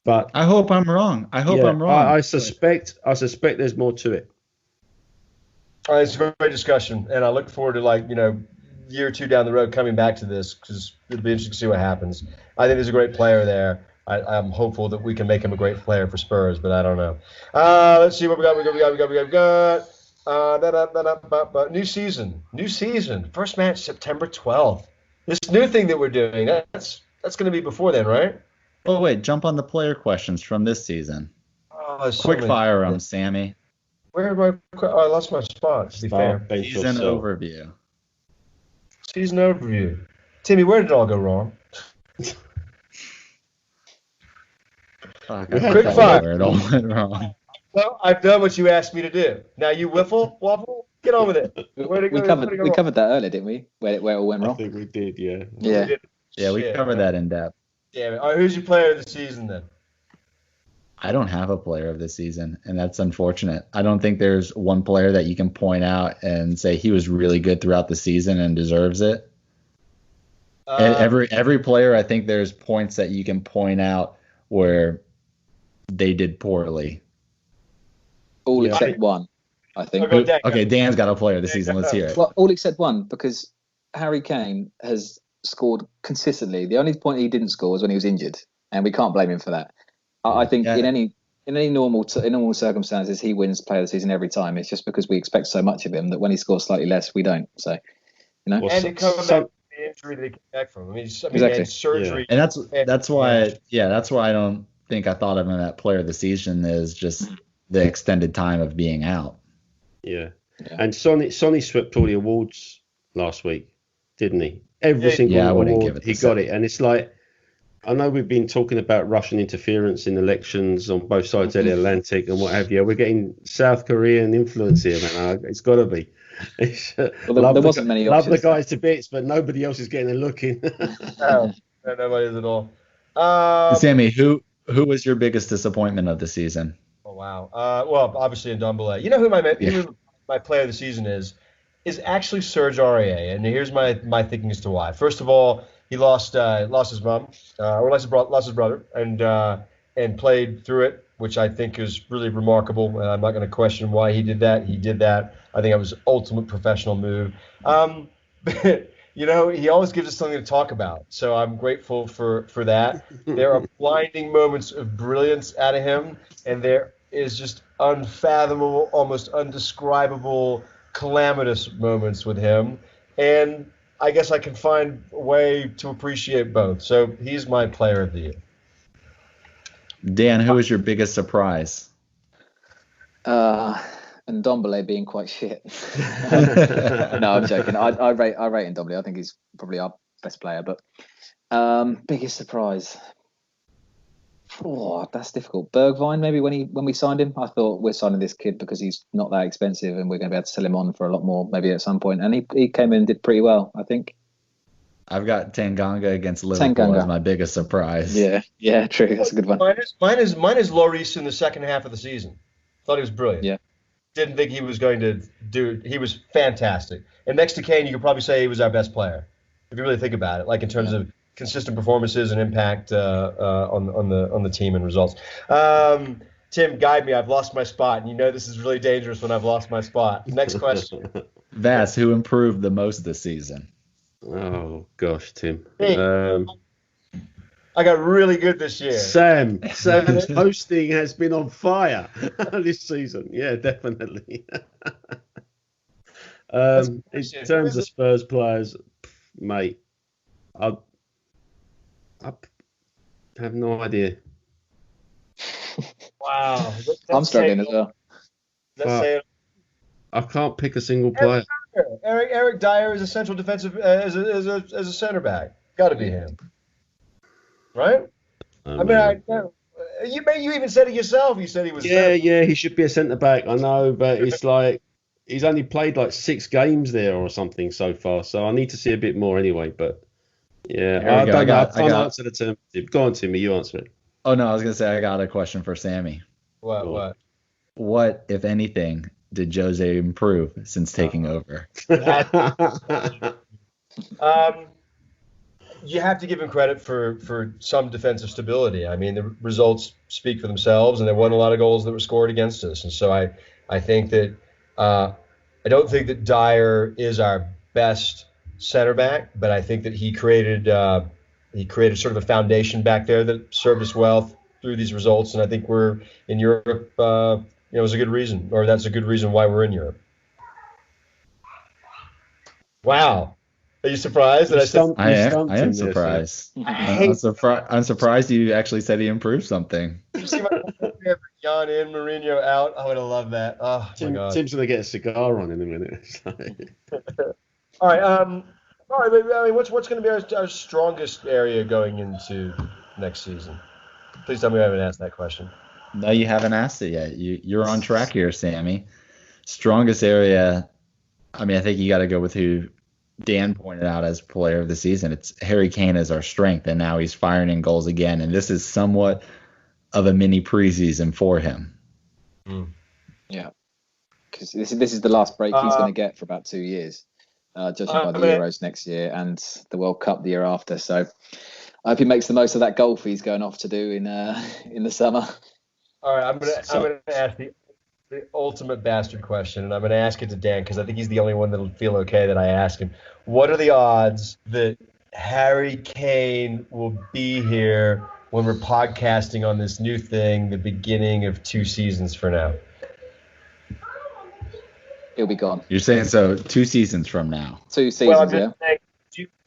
C: But
B: I hope I'm wrong.
C: I suspect there's more to it.
A: All right, it's a great discussion, and I look forward to year or two down the road coming back to this because it'll be interesting to see what happens. I think there's a great player there. I'm hopeful that we can make him a great player for Spurs, but I don't know. Let's see what we got. New season. First match September 12th. This new thing that we're doing, that's going to be before then, right?
B: Oh, wait, jump on the player questions from this season.
A: Quick
B: fire them, Sammy.
A: Where am I? I lost my spot, to be fair.
B: Season overview.
A: Season overview. Timmy, where did it all go wrong?
B: Quick fire. Where it all went wrong.
A: Well, I've done what you asked me to do. Now you waffle? Get on with it.
D: We covered that earlier, didn't we? Where it all went wrong?
C: I think we did, yeah.
B: Yeah, we covered that in depth.
A: Damn it. All right, who's your player of the season then?
B: I don't have a player of the season, and that's unfortunate. I don't think there's one player that you can point out and say he was really good throughout the season and deserves it. And every player, I think there's points that you can point out where they did poorly.
D: All except one, I think.
B: Okay, Dan's got a player of the season. Let's hear it.
D: Well, all except one, because Harry Kane has scored consistently. The only point he didn't score was when he was injured, and we can't blame him for that. I think in any normal circumstances, he wins player of the season every time. It's just because we expect so much of him that when he scores slightly less, we don't. So,
A: and it comes back from the injury that he came back from.
D: Exactly.
A: Surgery.
B: Yeah. And that's why I don't think I thought of him at player of the season is just the extended time of being out.
C: Yeah. And Sonny swept all the awards last week, didn't he? Every single award, he got it. And it's like, I know we've been talking about Russian interference in elections on both sides of the Atlantic and what have you. We're getting South Korean influence here, man. It's got to be.
D: Well, there wasn't many options.
C: Love the guys to bits, but nobody else is getting a look in.
A: No, nobody is at all.
B: Sammy, who was your biggest disappointment of the season?
A: Oh, wow. Well, obviously Ndombele. You know who my player of the season is actually Serge Aurier, and here's my thinking as to why. First of all, he lost his mom, or lost his brother, and played through it, which I think is really remarkable. And I'm not going to question why he did that. He did that. I think it was ultimate professional move. But he always gives us something to talk about. So I'm grateful for that. There are blinding moments of brilliance out of him, and there is just unfathomable, almost undescribable, calamitous moments with him. And I guess I can find a way to appreciate both. So he's my player of the year.
B: Dan, who was your biggest surprise?
D: Ndombele being quite shit. No, I'm joking. I rate Ndombele. I think he's probably our best player. But biggest surprise. Oh, that's difficult. Bergwijn, maybe when we signed him, I thought we're signing this kid because he's not that expensive and we're going to be able to sell him on for a lot more maybe at some point. And he came in and did pretty well, I think.
B: I've got Tanganga against Liverpool as my biggest surprise.
D: Yeah, true. That's a good one.
A: Mine is Lloris in the second half of the season. Thought he was brilliant.
D: Yeah.
A: Didn't think he was going to do. He was fantastic. And next to Kane, you could probably say he was our best player, if you really think about it, like in terms of consistent performances and impact on the team and results. Tim, guide me. I've lost my spot, and this is really dangerous when I've lost my spot. Next question.
B: Vass, who improved the most this season?
C: Oh gosh, Tim.
A: I got really good this year.
C: Sam's hosting has been on fire this season. Yeah, definitely. In terms of Spurs players, mate, I have no idea.
A: Wow.
D: I'm struggling as well.
A: Let's say it.
C: I can't pick a single player.
A: Eric Dyer is a central defensive as a center back. Got to be him, right? You even said it yourself. You said he was.
C: Yeah, he should be a centre back. I know, but it's like he's only played like 6 games there or something so far. So I need to see a bit more anyway. But yeah, I don't know. I can't answer the term. Go on, Timmy. You answer it.
B: Oh no, I was gonna say I got a question for Sammy.
A: What?
B: What, if anything, did Jose improve since taking over?
A: You have to give him credit for some defensive stability. I mean, the results speak for themselves, and there weren't a lot of goals that were scored against us. And so I think that I don't think that Dyer is our best center back, but I think that he created sort of a foundation back there that served us well through these results. And I think we're in Europe. It was a good reason, or that's a good reason why we're in Europe. Wow. Are you surprised that
B: I am surprised. I'm surprised you actually said he improved something.
A: You see my Jan in, Mourinho out. I would have loved that. Oh my God.
C: Tim's gonna get a cigar on in a minute.
A: All right. I mean, what's going to be our strongest area going into next season? Please tell me I haven't asked that question.
B: No, you haven't asked it yet. You're on track here, Sammy. Strongest area. I mean, I think you got to go with who Dan pointed out as player of the season. It's Harry Kane as our strength, and now he's firing in goals again. And this is somewhat of a mini preseason for him.
D: Yeah, because this is the last break he's going to get for about 2 years, judging by the Euros next year and the World Cup the year after. So I hope he makes the most of that golf he's going off to do in the summer.
A: All right, I'm gonna ask the ultimate bastard question, and I'm going to ask it to Dan because I think he's the only one that'll feel okay that I ask him. What are the odds that Harry Kane will be here when we're podcasting on this new thing, the beginning of 2 seasons for now?
D: He'll be gone.
B: You're saying so 2 seasons from now?
D: 2 seasons, yeah.
A: Saying,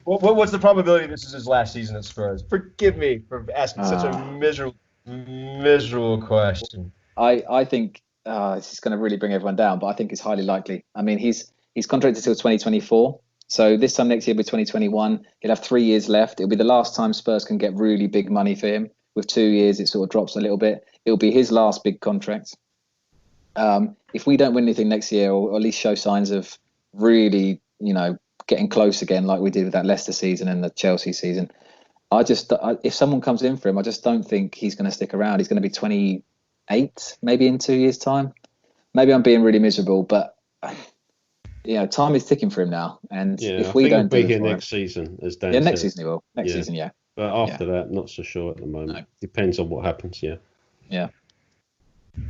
A: what's the probability this is his last season at Spurs? Forgive me for asking such a miserable question.
D: I think this is going to really bring everyone down, but I think it's highly likely. I mean, he's contracted till 2024. So this time next year will be 2021. He'll have 3 years left. It'll be the last time Spurs can get really big money for him. With 2 years, it sort of drops a little bit. It'll be his last big contract. If we don't win anything next year, or at least show signs of really, getting close again, like we did with that Leicester season and the Chelsea season, if someone comes in for him, I just don't think he's going to stick around. He's going to be 28, maybe in 2 years' time. Maybe I'm being really miserable, but time is ticking for him now. And if we don't
C: be here next season, as Dan said.
D: Next season he will. Next season, yeah.
C: But after that, not so sure at the moment. No. Depends on what happens. Yeah.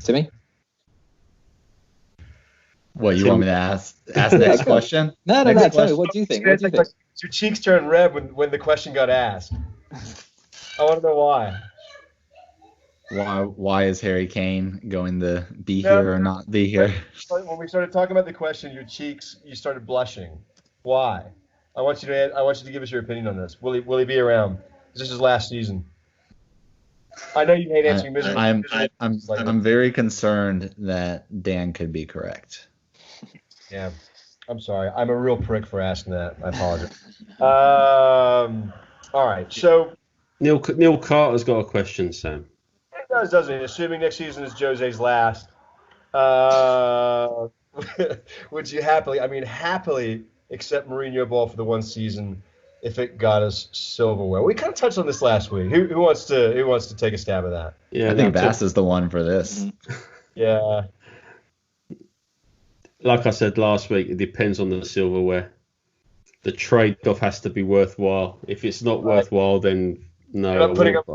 D: Timmy?
B: What, you want me to ask the next question?
D: No. Tell me, what do you think?
A: Your cheeks turned red when the question got asked. I want to know why.
B: Why is Harry Kane going to be here or not be here?
A: When we started talking about the question, you started blushing. Why? I want you to give us your opinion on this. Will he be around? Is this his last season? I know you hate answering miserable.
B: I'm very concerned that Dan could be correct.
A: Yeah, I'm sorry. I'm a real prick for asking that. I apologize. All right. So
C: Neil Carter's got a question, Sam.
A: It does, doesn't it? Assuming next season is Jose's last, would you happily accept Mourinho ball for the 1 season if it got us silverware? We kind of touched on this last week. Who wants to take a stab at that?
B: Yeah, I think Bass is the one for this.
A: Yeah.
C: Like I said last week, it depends on the silverware. The trade-off has to be worthwhile. If it's not worthwhile, then no.
A: You're not putting up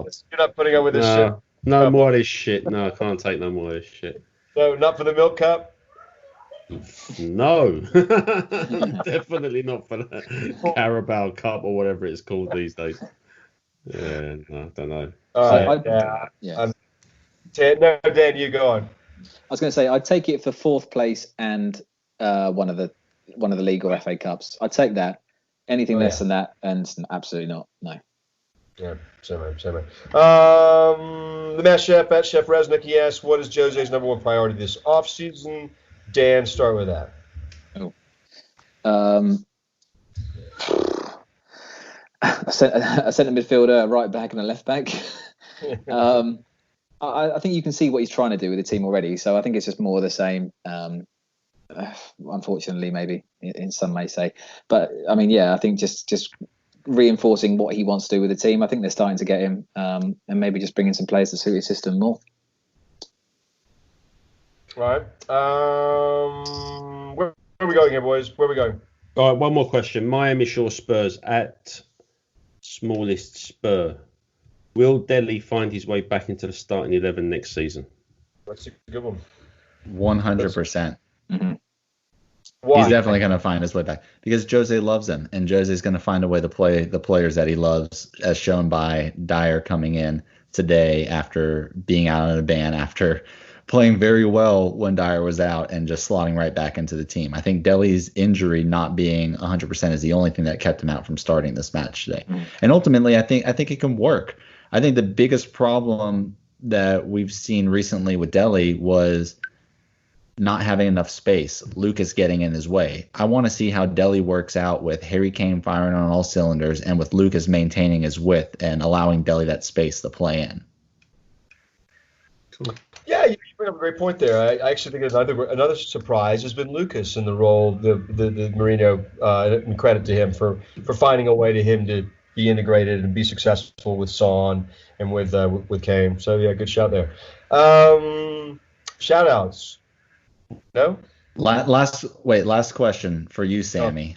A: with this shit.
C: No more of this shit. No, I can't take no more of this shit.
A: No, not for the milk cup?
C: No. Definitely not for the Carabao Cup or whatever it's called these days. Yeah, no, I don't know.
A: All right. No, Dan, you go on.
D: I was going to say I'd take it for 4th place and one of the league or FA Cups. I'd take that. Anything less than that, and absolutely not. No.
A: Yeah, same. The Mass Chef at Chef Resnick, he asks, what is Jose's number 1 priority this offseason? Dan, start with that.
D: A centre midfielder, a right back, and a left back. I think you can see what he's trying to do with the team already. So I think it's just more of the same. unfortunately, maybe in some may say. But I mean, yeah, I think just reinforcing what he wants to do with the team. I think they're starting to get him, and maybe just bringing some players to suit his system more.
A: Right. Where are we going here, boys? Where are we going?
C: All right, one more question. Miami Shore Spurs at Smallest Spur. Will Delhi find his way back into the starting 11 next season?
A: That's a good one.
B: 100%.
D: Mm-hmm.
A: Why?
B: He's definitely going to find his way back because Jose loves him, and Jose's going to find a way to play the players that he loves, as shown by Dyer coming in today after being out on a ban, after playing very well when Dyer was out and just slotting right back into the team. I think Delhi's injury not being 100% is the only thing that kept him out from starting this match today. Mm-hmm. And ultimately, I think it can work. I think the biggest problem that we've seen recently with Delhi was not having enough space, Lucas getting in his way. I want to see how Delhi works out with Harry Kane firing on all cylinders and with Lucas maintaining his width and allowing Delhi that space to play in.
A: Cool. Yeah, you bring up a great point there. I actually think another surprise has been Lucas in the role, the Mourinho, and credit to him for finding a way to him to be integrated and be successful with Son and with Kane. So yeah, good shout there. Shout outs. No?
B: Last question for you, Sammy.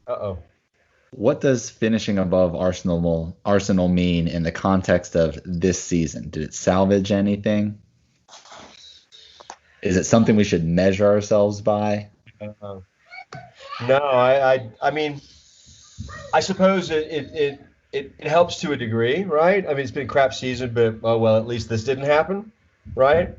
A: Uh-oh.
B: What does finishing above Arsenal mean in the context of this season? Did it salvage anything? Is it something we should measure ourselves by?
A: No, I mean, I suppose it helps to a degree, right? I mean, it's been a crap season, but at least this didn't happen, right?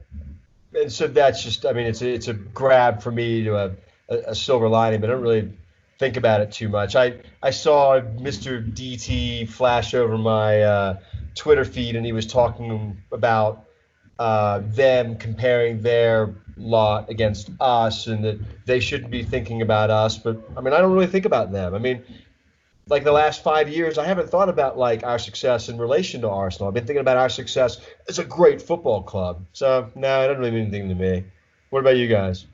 A: And so that's just, I mean, it's a grab for me to a silver lining, but I don't really think about it too much. I saw Mr. DT flash over my Twitter feed, and he was talking about them comparing their lot against us, and that they shouldn't be thinking about us. But I mean, I don't really think about them. I mean, like the last 5 years, I haven't thought about like our success in relation to Arsenal. I've been thinking about our success as a great football club. So no, it doesn't really mean anything to me. What about you guys?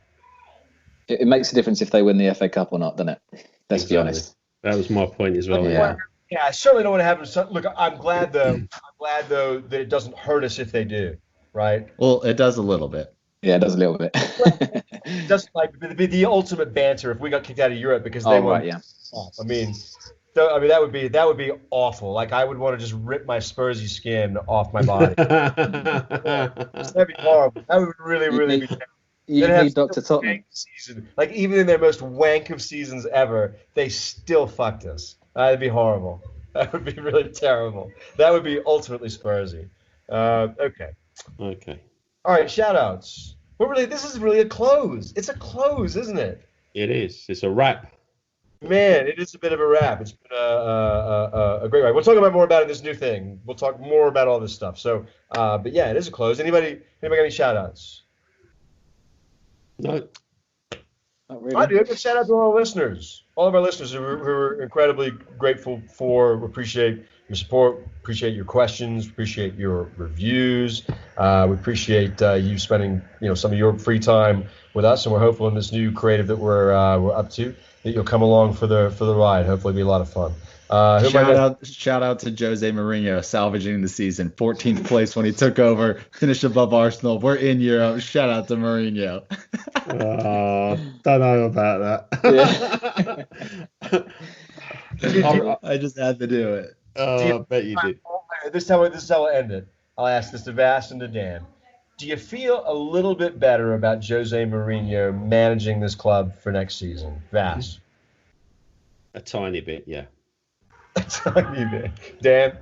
D: It makes a difference if they win the FA Cup or not, doesn't it? Let's be honest.
C: That was my point as well.
D: Yeah.
A: I certainly don't want to have them. Look, I'm glad though that it doesn't hurt us if they do, right?
B: Well, it does a little bit.
D: Yeah, it does a little bit.
A: It doesn't like the ultimate banter if we got kicked out of Europe because they won.
D: Right, yeah.
A: I mean, that would be awful. Like I would want to just rip my Spursy skin off my body. That'd be horrible. That would really be terrible.
D: You need Dr. Tottenham.
A: Season. Like even in their most wank of seasons ever, they still fucked us. That'd be horrible. That would be really terrible. That would be ultimately Spursy. Okay. All right, shout outs. This is really a close. It's a close, isn't it?
C: It is. It's a wrap.
A: Man, it is a bit of a wrap. It's been a great ride. We'll talk about more about it, this new thing. We'll talk more about all this stuff. So, but yeah, it is a close. Anybody got any shout outs?
C: No.
A: Not really. I do. A shout out to all of our listeners who we're incredibly grateful for. We appreciate your support, appreciate your questions, appreciate your reviews. We appreciate you spending some of your free time with us, and we're hopeful in this new creative that we're up to that you'll come along for the ride. Hopefully, it'll be a lot of fun.
B: Shout out to Jose Mourinho salvaging the season. 14th place when he took over, finished above Arsenal. We're in Europe. Shout out to Mourinho.
C: Don't know about
B: that. I just had to do it.
C: I bet you did.
A: This is how I'll end it. I'll ask this to Vass and to Dan. Do you feel a little bit better about Jose Mourinho managing this club for next season? Vass?
C: A tiny bit, yeah.
A: A tiny bit. Dan?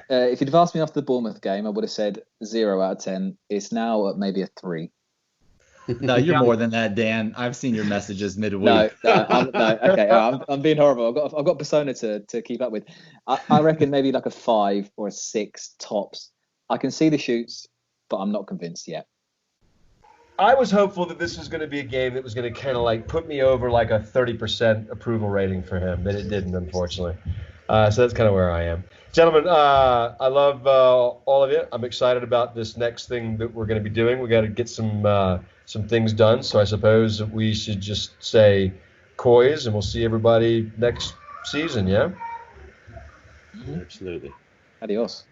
D: If you'd have asked me after the Bournemouth game, I would have said 0 out of 10. It's now at maybe a 3.
B: No, you're more than that, Dan. I've seen your messages midweek.
D: No, okay, I'm being horrible. I've got persona to keep up with. I reckon maybe like a 5 or a 6 tops. I can see the shoots, but I'm not convinced yet.
A: I was hopeful that this was going to be a game that was going to kind of like put me over like a 30% approval rating for him, but it didn't, unfortunately. So that's kind of where I am. Gentlemen, I love all of you. I'm excited about this next thing that we're going to be doing. We got to get some some things done. So I suppose we should just say coys, and we'll see everybody next season. Yeah.
C: Absolutely.
D: Adios.